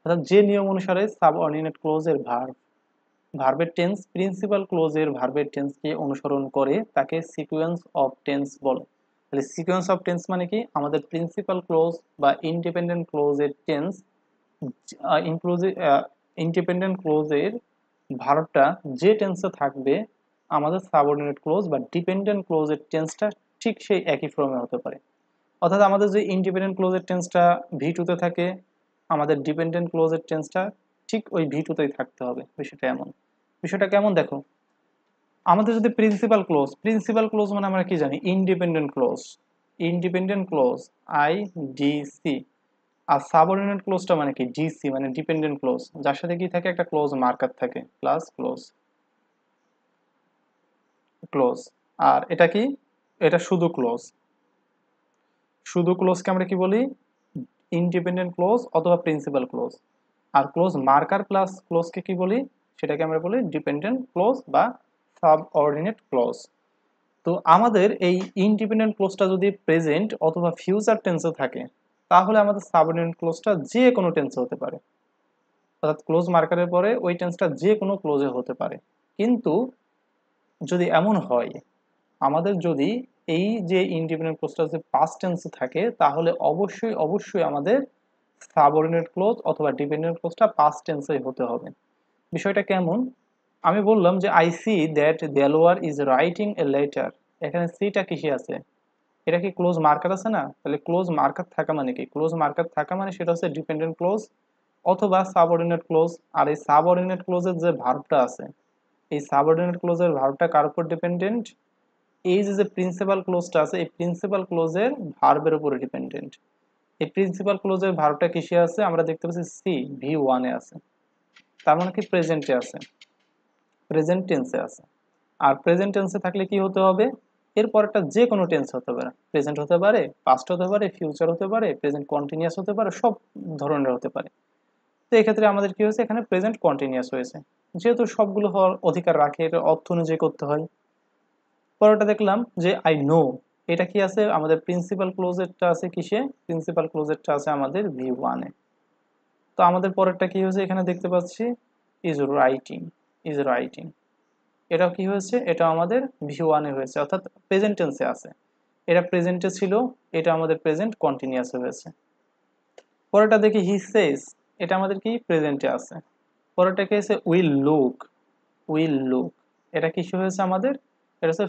অর্থাৎ যে নিয়ম অনুসারে সাবঅর্ডিনেট ক্লোজের ভার্বের টেন্স প্রিন্সিপাল ক্লোজের ভার্বের টেন্সকে অনুসরণ করে তাকে সিকোয়েন্স অফ টেন্স বলে। তাহলে সিকোয়েন্স অফ টেন্স মানে কি, আমাদের প্রিন্সিপাল ক্লোজ বা ইন্ডিপেন্ডেন্ট ক্লোজের টেন্স, ইনক্লুজিভ ইন্ডিপেন্ডেন্ট ক্লোজের ভার্বটা যে টেন্সে থাকবে, আমাদের সাবঅর্ডিনেট ক্লোজ বা ডিপেন্ডেন্ট ক্লোজের টেন্সটা ঠিক সেই একই ফর্মে হতে পারে। অর্থাৎ আমাদের যে ইন্ডিপেন্ডেন্ট ক্লোজের টেন্সটা ভি টুতে থাকে, আমাদের ডিপেন্ডেন্ট ক্লোজের টেন্সটা ঠিক ওই ভি টুতেই থাকতে হবে। বিষয়টা এমন, বিষয়টা কেমন দেখো, আমাদের যদি প্রিন্সিপাল ক্লোজ মানে আমরা কি জানি, independent clause, independent clause I D C. আর সাবঅর্ডিনেট ক্লোজটা মানে কি, ডিসি, মানে ডিপেন্ডেন্ট ক্লোজ, যার সাথে কি থাকে, একটা ক্লোজ মার্কার থাকে, প্লাস ক্লোজ ক্লোজ। আর এটা কি, এটা শুধু ক্লোজ, শুধু ক্লোজকে আমরা কি বলি, ইন্ডিপেন্ডেন্ট ক্লোজ অথবা প্রিন্সিপাল ক্লোজ। আর ক্লোজ মার্কার প্লাস ক্লোজকে কি বলি, সেটাকে আমরা বলি ডিপেন্ডেন্ট ক্লোজ বা সাবঅর্ডিনেট ক্লোজ। তো আমাদের এই ইন্ডিপেন্ডেন্ট ক্লোজটা যদি প্রেজেন্ট অথবা ফিউচার টেন্সে থাকে, তাহলে আমাদের সাবঅর্ডিনেট ক্লোজটা যে কোনো টেন্সে হতে পারে, অর্থাৎ ক্লোজ মার্কারের পরে ওই টেন্সটা যে কোনো ক্লোজে হতে পারে। কিন্তু যদি এমন হয়, আমাদের যদি এই যে ইন্ডিপেন্ডেন্ট ক্লোজটা যদি পাস্ট টেন্সে থাকে, তাহলে অবশ্যই অবশ্যই আমাদের সাবঅর্ডিনেট ক্লোজ অথবা ডিপেন্ডেন্ট ক্লোজটা পাস্ট টেন্সেই হতে হবে। বিষয়টা কেমন, আমি বললাম যে I see that Delwar is writing a letter, এখানে সিটা কিসে আছে, এটা কি ক্লোজ মার্কার আছে না, তাহলে ক্লোজ মার্কার থাকা মানে কি, ক্লোজ মার্কার থাকা মানে সেটা হচ্ছে ডিপেন্ডেন্ট ক্লোজ অথবা সাবঅর্ডিনেট ক্লোজ। আর এই সাবঅর্ডিনেট ক্লোজের যে ভার্বটা আছে, এই সাবঅর্ডিনেট ক্লোজের ভার্বটা কার উপর ডিপেন্ডেন্ট, এই যে প্রিন্সিপাল ক্লোজটা আছে, এই প্রিন্সিপাল ক্লোজের ভার্বের উপরে ডিপেন্ডেন্ট। এই প্রিন্সিপাল ক্লোজের ভার্বটা কিসে আছে, আমরা দেখতে পাচ্ছি সি ভি ওয়ানে আছে, তার মানে কি প্রেজেন্টে আছে, প্রেজেন্ট টেন্সে আছে। আর প্রেজেন্ট টেন্সে থাকলে কি হতে হবে, এরপরটা যে কোনো টেন্স হতে পারে, প্রেজেন্ট হতে পারে, পাস্ট হতে পারে, ফিউচার হতে পারে, প্রেজেন্ট কন্টিনিউয়াস হতে পারে, সব ধরনের হতে পারে। তো এক্ষেত্রে আমাদের কি হয়েছে, এখানে প্রেজেন্ট কন্টিনিউয়াস হয়েছে, যেহেতু সবগুলো হওয়ার অধিকার রাখে, এটা অর্থ অনুযায়ী করতে হয়। পরেরটা দেখলাম যে আই নো, এটা কি আছে, আমাদের প্রিন্সিপাল ক্লোজেরটা আছে কিসে, প্রিন্সিপাল ক্লোজেরটা আছে আমাদের ভি ওয়ানে। তো আমাদের পরেরটা কি হয়েছে, এখানে দেখতে পাচ্ছি ইজ রাইটিং, ইজ রাইটিং। এটা কি হয়েছে, এটা আমাদের V1 এ হয়েছে, অর্থাৎ প্রেজেন্ট টেন্সে আছে। এটা প্রেজেন্টে ছিল, এটা আমাদের প্রেজেন্ট কন্টিনিউয়াসে হয়েছে। পরেরটা দেখি হি সেজ, এটা আমাদের কি প্রেজেন্টে আছে। পরেরটা কি হয়েছে উইল লুক, উইল লুক, এটা কিসে হয়েছে আমাদের, এটা হচ্ছে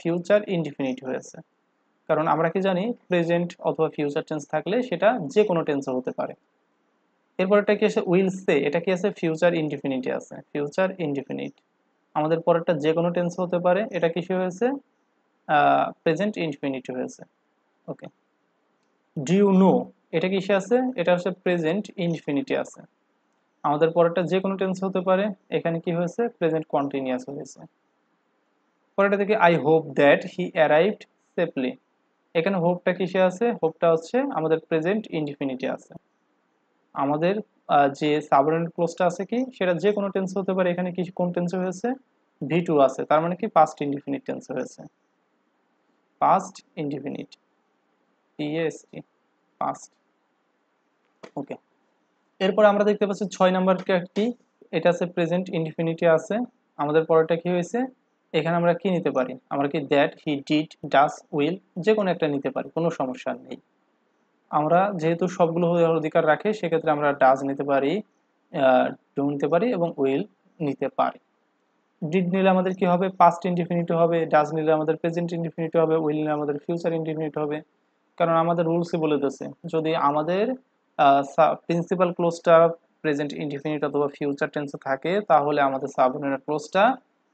ফিউচার ইনডিফিনিট হয়েছে। কারণ আমরা কি জানি প্রেজেন্ট অথবা ফিউচার টেন্স থাকলে সেটা যে কোনো টেন্সে হতে পারে। এরপরটা কি আছে উইল সে, এটা কি আছে ফিউচার ইনডিফিনিটে আছে, ফিউচার ইনডিফিনিট। আমাদের পরেরটা যে কোনো টেন্স হতে পারে, এটা কিসে হয়েছে প্রেজেন্ট ইনডিফিনিট হয়েছে। ওকে, ডু ইউ নো, এটা কিসে আছে, এটা হচ্ছে প্রেজেন্ট ইনডিফিনিটে আছে। আমাদের পরেরটা যে কোনো টেন্স হতে পারে, এখানে কি হয়েছে প্রেজেন্ট কন্টিনিউয়াস হয়েছে। পরেরটা থেকে I hope that he arrived safely, এখানে হোপটা কিসে আছে, হোপটা হচ্ছে আমাদের প্রেজেন্ট ইনডিফিনিটে আছে। আমাদের যে সাবঅর্ডিনেট ক্লজটা আছে কি সেটা যে কোনো টেন্স হতে পারে, এখানে কি কোন টেন্সে হয়েছে V2 আছে, তার মানে কি পাস্ট ইনডিফিনিট টেন্সে হয়েছে, পাস্ট ইনডিফিনিট, PAST, পাস্ট। ওকে, এরপর আমরা দেখতে পাচ্ছি 6 নাম্বার কি, এটা আছে প্রেজেন্ট ইনডিফিনিটে আছে। আমাদের পরেরটা কি হয়েছে, এখানে আমরা কি নিতে পারি, আমরা কি that, he, did, does, will, যে কোনো একটা নিতে পারি, কোনো সমস্যা নেই। আমরা যেহেতু সবগুলো অধিকার রাখে সেক্ষেত্রে আমরা ডাজ নিতে পারি, ডু নিতে পারি এবং উইল নিতে পারি। ডিড নিলে আমাদের কি হবে পাস্ট ইনডিফিনিট হবে, ডাজ নিলে আমাদের প্রেজেন্ট ইনডিফিনিট হবে, উইল নিলে আমাদের ফিউচার ইনডিফিনিট হবে। কারণ আমাদের রুলসই বলে দিয়েছে যদি আমাদের প্রিন্সিপাল ক্লোজটা প্রেজেন্ট ইনডিফিনিট অথবা ফিউচার টেন্সে থাকে তাহলে আমাদের সাবঅর্ডিনেট ক্লোজটা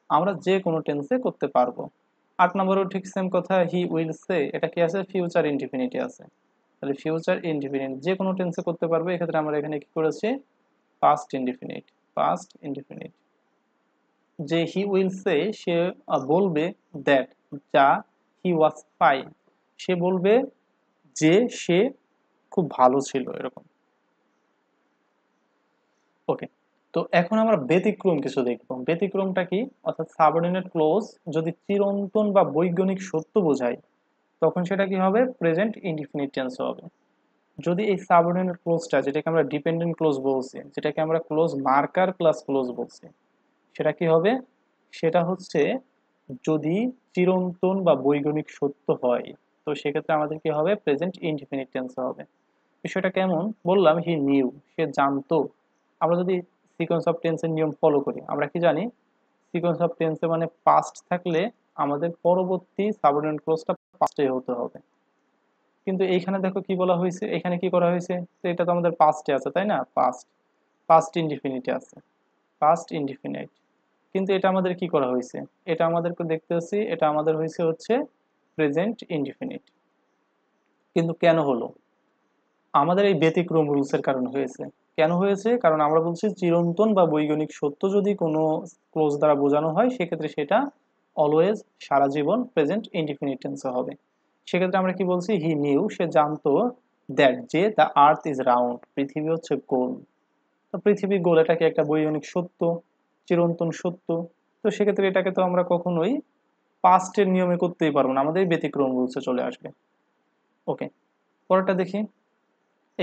আমরা যে কোনো টেন্সে করতে পারবো। 8 নম্বরেও ঠিক সেম কথা, হি উইল সে, এটা কি আছে ফিউচার ইনডিফিনিটে আছে, তাহলে ফিউচার ইনডিফিনিট যে কোনো টেন্সে করতে পারবো। এক্ষেত্রে আমরা এখানে কি করেছি পাস্ট ইনডিফিনিট, পাস্ট ইনডিফিনিট। যে হি উইল সে, সে বলবে দ্যাট, যা হি ওয়াজ ফাইন, সে বলবে যে সে খুব ভালো ছিল, এরকম। ওকে, তো এখন আমরা ব্যতিক্রম কিছু দেখব। ব্যতিক্রমটা কি, অর্থাৎ সাবঅর্ডিনেট ক্লোজ যদি চিরন্তন বা বৈজ্ঞানিক সত্য বোঝায় তখন সেটা কি হবে প্রেজেন্ট ইনডিফিনিট টেন্স হবে। যদি এই সাবঅর্ডিনেট ক্লোজটা, যেটাকে আমরা ডিপেন্ডেন্ট ক্লোজ বলছি, যেটাকে আমরা ক্লোজ মার্কার প্লাস ক্লোজ বলছি, সেটা কি হবে, সেটা হচ্ছে যদি চিরন্তন বা বৈজ্ঞানিক সত্য হয় তো সেক্ষেত্রে আমাদের কি হবে প্রেজেন্ট ইনডিফিনিট টেন্স হবে। বিষয়টা কেমন বললাম, হি নিউ, সে জানতো। আমরা যদি সিকোয়েন্স অফ টেন্সের নিয়ম ফলো করি আমরা কি জানি সিকোয়েন্স অফ টেন্সে মানে পাস্ট থাকলে আমাদের পরবর্তী সাবঅর্ডিনেট ক্লোজটা পাস্টে হতে হবে। কিন্তু এইখানে দেখো কি বলা হয়েছে, এখানে কি করা হয়েছে, তো এটা তো আমাদের পাস্টে আছে তাই না, পাস্ট, পাস্ট ইনডিফিনিটে আছে, পাস্ট ইনডিফিনিট। কিন্তু এটা আমাদের কি করা হয়েছে, এটা আমাদেরকে দেখতে হচ্ছে, এটা আমাদের হয়েছে হচ্ছে প্রেজেন্ট ইনডিফিনিট। কিন্তু কেন হলো, আমাদের এই ব্যতিক্রম রুলসের কারণে হয়েছে। কেন হয়েছে, কারণ আমরা বলছি চিরন্তন বা বৈজ্ঞানিক সত্য যদি কোনো ক্লোজ দ্বারা বোঝানো হয় সেক্ষেত্রে সেটা অলওয়েজ সারা জীবন প্রেজেন্ট ইনডিফিনিট টেন্সে হবে। সেক্ষেত্রে আমরা কি বলছি, হি নিউ, সে জানতো, দ্যাট, যে দ্য আর্থ ইজ রাউন্ড, পৃথিবী হচ্ছে গোল। তো পৃথিবী গোল, এটা কি একটা বৈজ্ঞানিক সত্য, চিরন্তন সত্য। তো সেক্ষেত্রে এটাকে তো আমরা কখনোই পাস্টের নিয়মে করতেই পারবো না, আমাদের ব্যতিক্রম রুলসে চলে আসবে। ওকে, পরেরটা দেখি।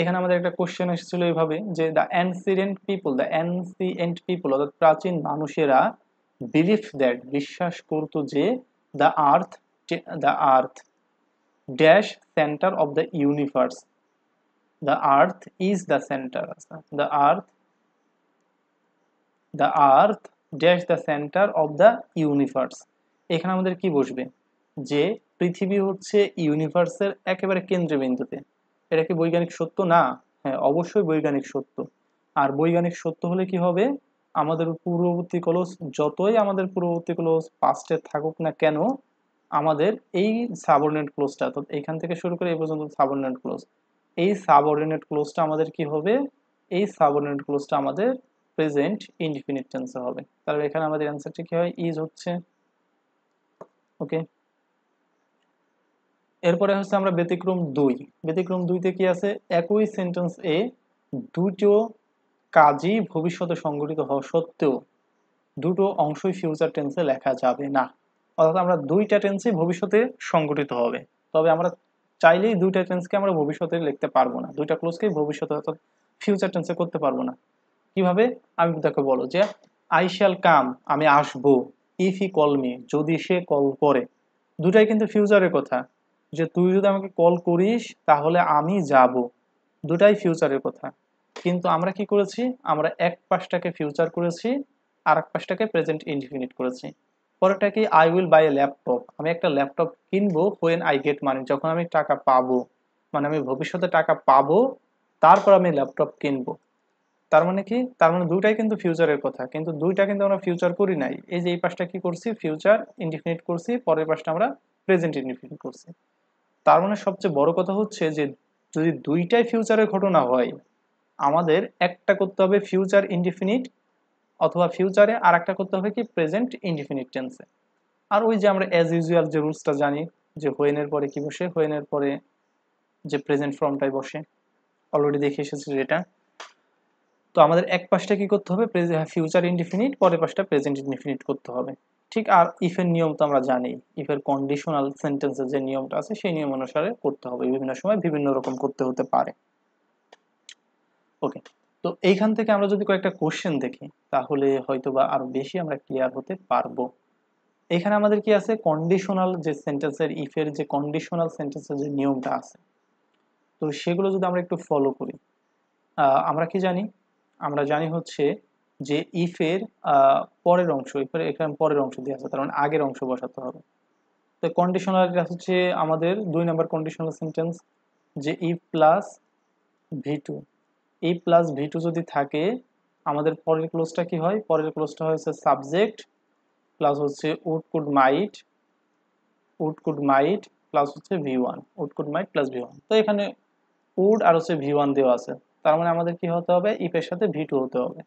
এখানে আমাদের একটা কোশ্চেন এসেছিল এইভাবে যে দ্য অ্যানসিয়েন্ট পিপল অর্থাৎ প্রাচীন মানুষেরা বিলিভ দ্যাট, বিশ্বাস করতো যে the earth, the earth dash centre of the universe, the earth is the centre, the earth, the earth dash the centre of the universe. এখানে আমাদের কি বসবে, যে পৃথিবী হচ্ছে ইউনিভার্সের একেবারে কেন্দ্রবিন্দুতে। এটা কি বৈজ্ঞানিক সত্য না, হ্যাঁ অবশ্যই বৈজ্ঞানিক সত্য। আর বৈজ্ঞানিক সত্য হলে কি হবে, আমাদের পূর্ববর্তী ক্লজ, যতই আমাদের পূর্ববর্তী ক্লজ পাস্টে থাকুক না কেন, আমাদের এই সাবঅর্ডিনেট ক্লজটা, অর্থাৎ এখান থেকে শুরু করে এই পর্যন্ত সাবঅর্ডিনেট ক্লজ, এই সাবঅর্ডিনেট ক্লজটা আমাদের কি হবে, এই সাবঅর্ডিনেট ক্লজটা আমাদের প্রেজেন্ট ইনডিফিনিট টেন্সে হবে। তাহলে এখানে আমাদের অ্যান্সারটা কি হয়, ইজ হচ্ছে। ওকে, এরপরে হচ্ছে আমরা ব্যতিক্রম 2। ব্যতিক্রম 2-তে কি আছে, একই সেন্টেন্স এ দুটো কাজই ভবিষ্যতে সংঘটিত হওয়া সত্ত্বেও দুটো অংশই ফিউচার টেন্সে লেখা যাবে না। অর্থাৎ আমরা দুইটা টেন্সই ভবিষ্যতে সংঘটিত হবে, তবে আমরা চাইলেই দুইটা টেন্সকে আমরা ভবিষ্যতে লিখতে পারবো না, দুইটা ক্লোজকেই ভবিষ্যতে অর্থাৎ ফিউচার টেন্সে করতে পারবো না। কিভাবে, আমি দেখো বলো যে আই শ্যাল কাম, আমি আসবো, ইফ হি কল মি, যদি সে কল করে। দুটাই কিন্তু ফিউচারের কথা, যে তুই যদি আমাকে কল করিস তাহলে আমি যাব, দুটাই ফিউচারের কথা। কিন্তু আমরা কি করেছি, আমরা এক পাশটাকে ফিউচার করেছি আর এক পাশটাকে প্রেজেন্ট ইনডিফিনিট করেছি। পরেরটা কি, I will buy a laptop, আমি একটা ল্যাপটপ কিনবো হোয়েন আই গেট মানি, যখন আমি টাকা পাবো, মানে আমি ভবিষ্যতে টাকা পাবো, তারপর আমি ল্যাপটপ কিনবো। তার মানে কি, তার মানে দুইটাই কিন্তু ফিউচারের কথা, কিন্তু দুইটা কিন্তু আমরা ফিউচার করি নাই। এই যে এই পাশটা কি করছি, ফিউচার ইনডিফিনিট করছি, পরের পাশটা আমরা প্রেজেন্ট ইনডিফিনিট করছি। তার মানে সবচেয়ে বড় কথা হচ্ছে যে যদি দুইটাই ফিউচারের ঘটনা হয়, আমাদের একটা করতে হবে ফিউচার ইনডিফিনিট, অথবা ফিউচারে আর একটা করতে হবে কি প্রেজেন্ট ইনডিফিনিট টেন্সে। আর ওই যে আমরা অ্যাজ ইউজুয়াল যে রুলসটা জানি, যে হোয়েনের পরে কি বসে, হোয়েনের পরে যে প্রেজেন্ট ফর্মটাই বসে, অলরেডি দেখে এসেছি যেটা। তো আমাদের এক পাশটা কি করতে হবে, ফিউচার ইনডিফিনিট, পরের পাশটা প্রেজেন্ট ইনডিফিনিট করতে হবে। ঠিক, আর ইফের নিয়ম তো আমরা জানি, ইফের কন্ডিশনাল সেন্টেন্সের যে নিয়মটা আছে সেই নিয়ম অনুসারে করতে হবে, বিভিন্ন সময় বিভিন্ন রকম করতে হতে পারে। ওকে, তো এইখান থেকে আমরা যদি কয়েকটা কোশ্চেন দেখি তাহলে হয়তোবা আরো বেশি আমরা ক্লিয়ার হতে পারবো। এখানে আমাদের কি আছে, কন্ডিশনাল যে সেন্টেন্সের, ইফের যে কন্ডিশনাল সেন্টেন্সের যে নিয়মটা আছে, তো সেগুলো যদি আমরা একটু ফলো করি, আমরা কি জানি, আমরা জানি হচ্ছে যে ইফের পরের অংশ, ইফের এখানে পরের অংশ দিয়ে আছে, তার মানে আগের অংশ বসাতে হবে। তো কন্ডিশনাল হচ্ছে আমাদের 2 নম্বর কন্ডিশনাল সেন্টেন্স, যে if plus V two, if plus V two যদি থাকে, আমাদের পরের ক্লোজটা কি হয়, পরের ক্লোজটা হচ্ছে সাবজেক্ট প্লাস হচ্ছে উড কুড মাইট প্লাস হচ্ছে V one, would could might plus V one. তো এখানে উড আর হচ্ছে ভি ওয়ান দেওয়া আছে, তার মানে আমাদের কি হতে হবে, ইফের সাথে ভি টু হতে হবে।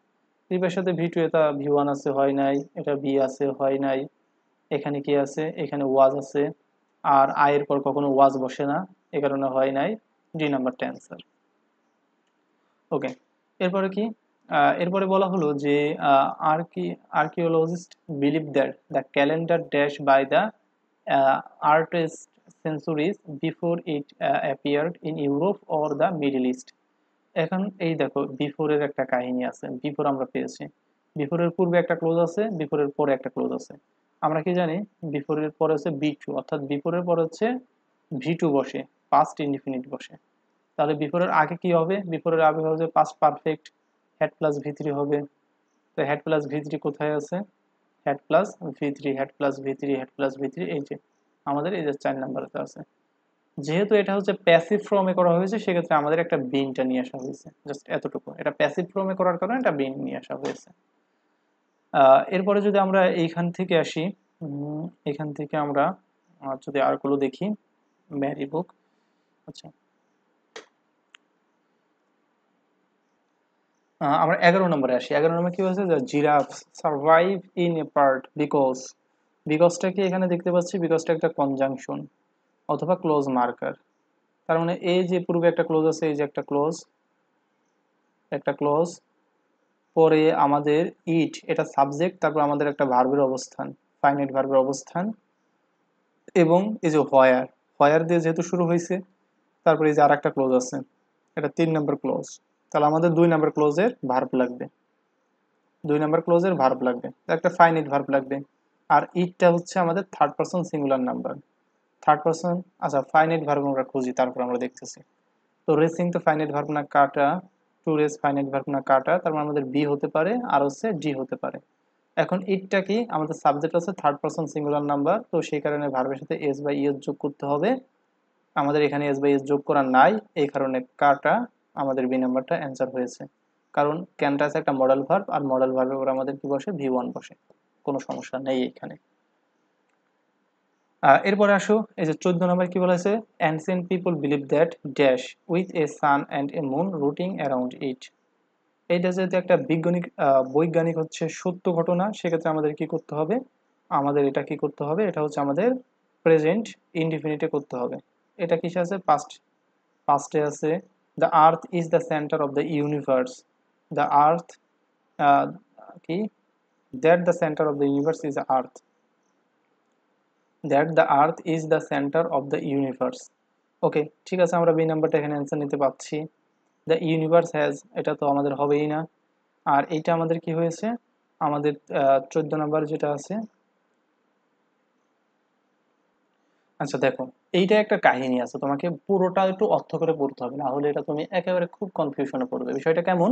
ইফের সাথে ভি টু, এটা ভি ওয়ান আছে হয় নাই, এটা বি আছে হয় নাই, এখানে কি আছে, এখানে ওয়াজ আছে, আর আয়ের পর কখনো ওয়াজ বসে না, এ কারণে হয় নাই, ডি নাম্বারটা অ্যান্সার। ওকে, এরপরে কি, এরপরে বলা হলো যে archaeologist believe that the calendar dash by the artist centuries before it appeared in Europe or the Middle East. এখন এই দেখো, বিফোরের একটা কাহিনী আছে, বিফোর আমরা পেয়েছি, বিফোরের পূর্বে একটা ক্লোজ আছে, বিফোরের পরে একটা ক্লোজ আছে। আমরা কি জানি, বিফোরের পরে হচ্ছে বি টু, অর্থাৎ বিফোরের পরে হচ্ছে ভি টু বসে, পাস্ট ইনডিফিনিট বসে। তাহলে বিফোরের আগে কি হবে, বিফোরের আগে হবে পাস্ট পারফেক্ট, হেড প্লাস ভি3 হবে। তো হেড প্লাস ভি3 কোথায় আছে, হেড প্লাস ভি3, এই যে আমাদের এই যে 4 নম্বরেতে আছে। যেহেতু এটা হচ্ছে প্যাসিভ ফর্মে করা হয়েছে, সেক্ষেত্রে আমাদের একটা বিনটা নিয়ে আসা হয়েছে, জাস্ট এতটুকু, এটা প্যাসিভ ফর্মে করার কারণে একটা বিন নিয়ে আসা হয়েছে। এরপরে যদি আমরা এইখান থেকে আসি, এখান থেকে আমরা যদি আরগুলো দেখি, ম্যারি বুক, আচ্ছা, আমরা 11 নম্বরে আসি। 11 নম্বর কি বলছে, giraffe survive in a part because, বিকজটা কি এখানে দেখতে পাচ্ছি, বিকজটা একটা কনজাংশন অথবা ক্লোজ মার্কার। তার মানে এই যে পূর্বে একটা ক্লোজ আছে, এই যে একটা ক্লোজ, পরে আমাদের ইট, এটা সাবজেক্ট, তারপর আমাদের একটা ভার্বের অবস্থান, ফাইনাইট ভার্বের অবস্থান, এবং এই যে হোয়ার, হোয়ার দিয়ে যেহেতু শুরু হয়েছে, তারপরে এই যে আর একটা ক্লোজ আছে, এটা 3 নম্বর ক্লোজ। তাহলে আমাদের 2 নম্বর ক্লোজের ভার্ব লাগবে, 2 নম্বর ক্লোজের ভার্ব লাগবে, একটা ফাইনাইট ভার্ব লাগবে। আর ইটটা হচ্ছে আমাদের third person singular number, third person, আচ্ছা ফাইনাইট ভার্ব আমরা খুঁজি, তারপর আমরা দেখতেছি। তো রেসিং তো ফাইনাইট ভার্ব না কাটা, টু রেস ফাইনাইট ভার্ব না কাটা, তার মানে আমাদের বি হতে পারে আর হচ্ছে ডি হতে পারে। এখন ইটটা কি, আমাদের সাবজেক্ট আছে থার্ড পারসন সিঙ্গুলার নাম্বার, তো সেই কারণে ভার্বের সাথে এস বাই ইএস যোগ করতে হবে। আমাদের এখানে এস বাই এস যোগ করা নাই, এই কারণে কাটা আমাদের বি নাম্বারটা অ্যান্সার হয়েছে। কারণ ক্যানটা আছে একটা মডেল ভার্ব, আর মডেল ভার্বের উপর আমাদের কি বসে, ভি ওয়ান বসে, কোনো সমস্যা নেই এখানে। এরপরে আসো, এই যে 14 নম্বর কি বলেছে, ancient people believe that dash with a sun and a moon rotating around it. এইটা যেহেতু একটা বৈজ্ঞানিক হচ্ছে সত্য ঘটনা, সেক্ষেত্রে আমাদের কি করতে হবে, আমাদের এটা কি করতে হবে, এটা হচ্ছে আমাদের প্রেজেন্ট ইনডিফিনিটে করতে হবে। এটা কিসে আছে, পাস্টে আছে, the earth is the centre of the universe, the earth কি, that the centre of the universe is earth, that the earth is the centre of the universe. Okay, ঠিক আছে, আমরা বি নাম্বারটা এখানে অ্যান্সার নিতে পারছি। দ্য ইউনিভার্স হ্যাজ, এটা তো আমাদের হবেই না। আর এইটা আমাদের কি হয়েছে, আমাদের 14 নাম্বার যেটা আছে, আচ্ছা দেখো, এইটা একটা কাহিনী আছে, তোমাকে পুরোটা একটু অর্থ করে পড়তে হবে, না হলে এটা তুমি একেবারে খুব কনফিউশনে পড়বে। বিষয়টা কেমন,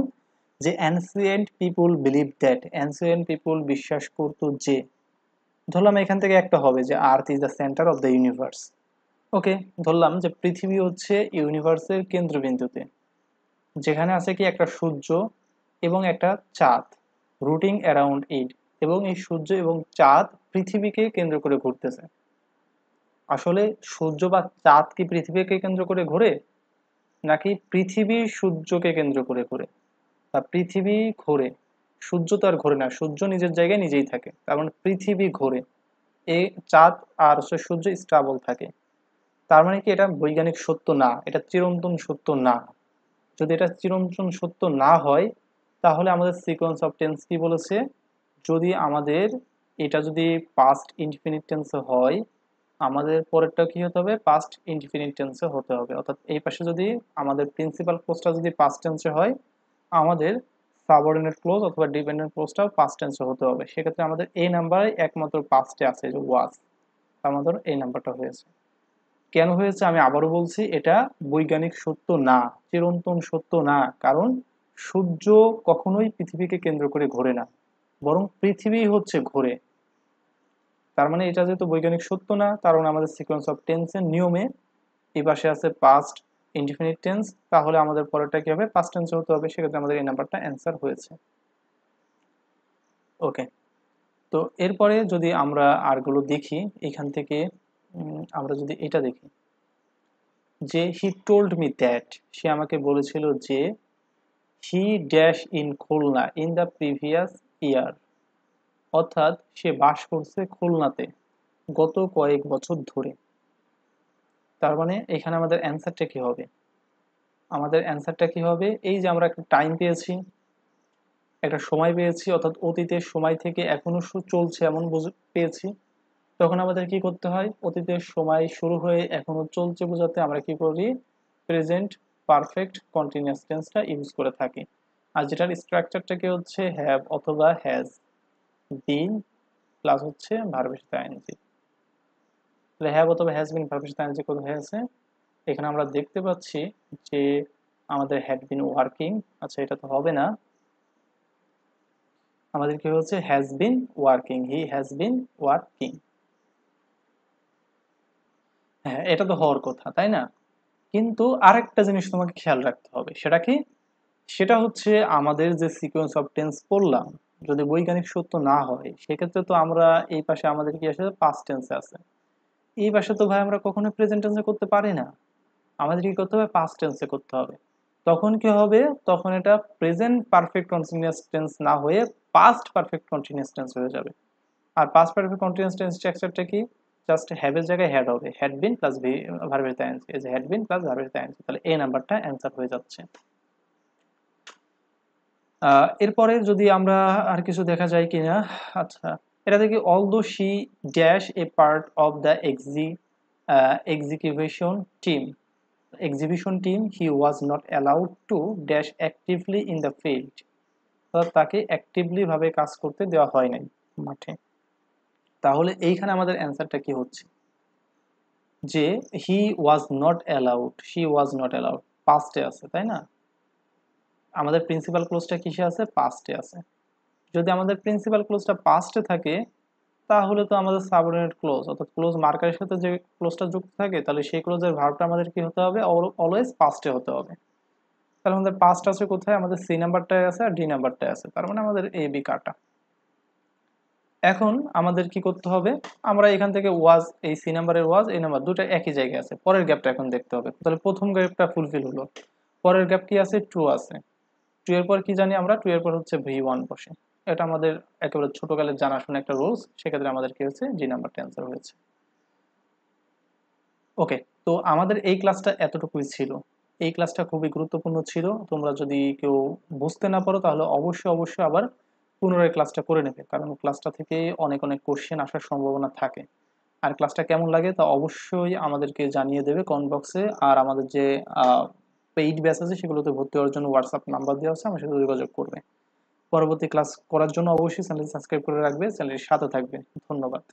যে ancient people believe that, ancient people বিশ্বাস করতো যে, ধরলাম এখান থেকে একটা হবে যে earth is the centre of the universe. Okay, ধরলাম যে পৃথিবী হচ্ছে ইউনিভার্সের কেন্দ্রবিন্দুতে, যেখানে আছে কি একটা সূর্য এবং একটা চাঁদ রুটিং অ্যারাউন্ড ইট, এবং এই সূর্য এবং চাঁদ পৃথিবীকে কেন্দ্র করে ঘুরতেছে। আসলে সূর্য বা চাঁদ কি পৃথিবীকে কেন্দ্র করে ঘোরে, নাকি পৃথিবী সূর্যকে কেন্দ্র করে ঘোরে? বা পৃথিবী ঘোরে, সূর্য তো আর ঘোরে না, সূর্য নিজের জায়গায় নিজেই থাকে, তার মানে পৃথিবী ঘোরে, এই চাঁদ আর হচ্ছে সূর্য স্টাবল থাকে। তার মানে কি এটা বৈজ্ঞানিক সত্য না, এটা চিরন্তন সত্য না। যদি এটা চিরন্তন সত্য না হয়, তাহলে আমাদের সিকোয়েন্স অফ টেন্স কি বলেছে, যদি আমাদের এটা যদি পাস্ট ইনফিনিট টেন্সে হয়, আমাদের পরেরটা কি হতে হবে, পাস্ট ইনফিনিট টেন্সে হতে হবে। অর্থাৎ এই পাশে যদি আমাদের প্রিন্সিপাল ক্লোজটা যদি পাস্ট টেন্সে হয়, আমাদের সাবঅর্ডিনেট ক্লোজ অথবা ডিপেন্ডেন্ট ক্লোজটাও পাস্ট টেন্সে হতে হবে। সেক্ষেত্রে আমাদের এই নাম্বারে একমাত্র পাস্টে আছে, যে ওয়াজ, আমাদের এই নাম্বারটা হয়েছে। কেন হয়েছে আমি আবারও বলছি, এটা বৈজ্ঞানিক সত্য না, চিরন্তন সত্য না। কারণ সূর্য কখনোই পৃথিবীকে কেন্দ্র করে ঘোরে না, বরং পৃথিবী হচ্ছে ঘোরে। তার মানে এটা যেহেতু বৈজ্ঞানিক সত্য না, কারণ আমাদের সিকোয়েন্স অফ টেন্সের নিয়মে এই পাশে আছে পাস্ট ইনডিফিনিট টেন্স, তাহলে আমাদের পরেরটা কি হবে, পাস্ট টেন্সে হতে হবে। সেক্ষেত্রে আমাদের এই নাম্বারটা অ্যান্সার হয়েছে। ওকে, তো এরপরে যদি আমরা আরগুলো দেখি এখান থেকে, আমরা যদি এটা দেখি, যে হি টোল্ড মি দ্যাট, সে আমাকে বলেছিল যে, he dash in Khulna in the previous year, অর্থাৎ সে বাস করছে খুলনাতে গত কয়েক বছর ধরে। তার মানে এখানে আমাদের অ্যান্সারটা কি হবে, আমাদের অ্যান্সারটা কি হবে, এই যে আমরা একটা টাইম পেয়েছি, একটা সময় পেয়েছি, অর্থাৎ অতীতের সময় থেকে এখনো চলছে এমন পেয়েছি, তখন আমাদের কি করতে হয়, অতীতের সময় শুরু হয়ে এখনো চলছে বোঝাতে আমরা কি করি, প্রেজেন্ট পারফেক্ট কন্টিনিউয়াস টেন্সটা ইউজ করে থাকি। আর যেটার স্ট্রাকচারটা কি হচ্ছে, হ্যাভ অথবা হ্যাজ বিন প্লাস হচ্ছে ভার্বের সাথে আইএনজি। তাহলে হ্যাভ অথবা হ্যাজ বিন ভার্বের সাথে আইএনজি কোথায় আছে, এখানে আমরা দেখতে পাচ্ছি যে আমাদের হ্যাড বিন ওয়ার্কিং, আচ্ছা এটা তো হবে না, আমাদের কি হচ্ছে has been working, he has been working. হ্যাঁ, এটা তো হওয়ার কথা, তাই না? কিন্তু আরেকটা জিনিস তোমাকে খেয়াল রাখতে হবে, সেটা কি, সেটা হচ্ছে আমাদের যে সিকোয়েন্স অফ টেন্স পড়লাম, যদি বৈজ্ঞানিক সত্য না হয়, সেক্ষেত্রে তো আমরা এই পাশে আমাদের কি আসে, পাস্ট টেন্সে আছে, এই পাশে তো ভাই আমরা কখনোই প্রেজেন্ট টেন্সে করতে পারি না, আমাদের কি করতে হবে, পাস্ট টেন্সে করতে হবে। তখন কি হবে, তখন এটা প্রেজেন্ট পারফেক্ট কন্টিনিউয়াস টেন্স না হয়ে পাস্ট পারফেক্ট কন্টিনিউয়াস টেন্স হয়ে যাবে। আর পাস্ট পারফেক্ট কন্টিনিউয়াস টেন্স স্ট্রাকচারটা কি, জাস্ট হ্যাভ এর জায়গায় হ্যাড হবে, হ্যাড বিন প্লাস ভার্বের আইএনজি, এই যে হ্যাড বিন প্লাস ভার্বের আইএনজি, তাহলে এই নাম্বারটা অ্যান্সার হয়ে যাচ্ছে। এরপরে যদি আমরা আর কিছু দেখা যায় কিনা, আচ্ছা এটা দেখি, although she dash a part of the execution team, exhibition team, he was not allowed to dash actively in the field, অর্থাৎ তাকে অ্যাক্টিভলি ভাবে কাজ করতে দেওয়া হয় নাই মাঠে। তাহলে এইখানে আমাদের অ্যান্সারটা কি হচ্ছে, যে he was not allowed, she was not allowed পাস্টে আছে, তাই না? আমাদের প্রিন্সিপাল ক্লোজটা কিসে আছে, পাস্টে আছে। যদি আমাদের প্রিন্সিপাল ক্লোজটা পাস্টে থাকে, তাহলে তো আমাদের সাবঅর্ডিনেট ক্লোজ অর্থাৎ ক্লোজ মার্কারের সাথে যে ক্লোজটা যুক্ত থাকে, তাহলে সেই ক্লোজের ভার্বটা আমাদের কি হতে হবে, অলওয়েজ পাস্টে হতে হবে। তাহলে আমাদের পাস্ট আছে কোথায়, আমাদের সি নাম্বারটায় আছে আর ডি নাম্বারটায় আছে, তার মানে আমাদের এ বি কাটা। এখন আমাদের কি করতে হবে, আমরা এখান থেকে ওয়াজ, এই সি নাম্বারের ওয়াজ, এই নাম্বার দুটো একই জায়গায় আছে, পরের গ্যাপটা এখন দেখতে হবে। তাহলে প্রথম গ্যাপটা ফুলফিল হলো, পরের গ্যাপ কি আছে, ট্রু আছে, টু এর পর কি জানি আমরা, টু এর পর হচ্ছে V1 বসে, এটা আমাদের একেবারে ছোটকালের জানাশোনা একটা রুলস, সেক্ষেত্রে আমাদের কি হচ্ছে, ডি নাম্বারটা অ্যান্সার হয়েছে। ওকে, তো আমাদের এই ক্লাসটা এতটুকুই ছিল। এই ক্লাসটা খুবই গুরুত্বপূর্ণ ছিল, তোমরা যদি কেউ বুঝতে না পারো তাহলে অবশ্যই অবশ্যই আবার পুনরায় ক্লাসটা করে নেবে, কারণ ক্লাসটা থেকে অনেক অনেক কোশ্চেন আসার সম্ভাবনা থাকে। আর ক্লাসটা কেমন লাগে তা অবশ্যই আমাদেরকে জানিয়ে দেবে কমেন্ট বক্সে। আর আমাদের যে পেইড ব্যাচ আছে সেগুলোতে ভর্তি হওয়ার জন্য হোয়াটসঅ্যাপ নাম্বার দেওয়া আছে, আমার সাথে যোগাযোগ করবে। পরবর্তী ক্লাস করার জন্য অবশ্যই চ্যানেলটি সাবস্ক্রাইব করে রাখবে, চ্যানেলের সাথে থাকবে। ধন্যবাদ।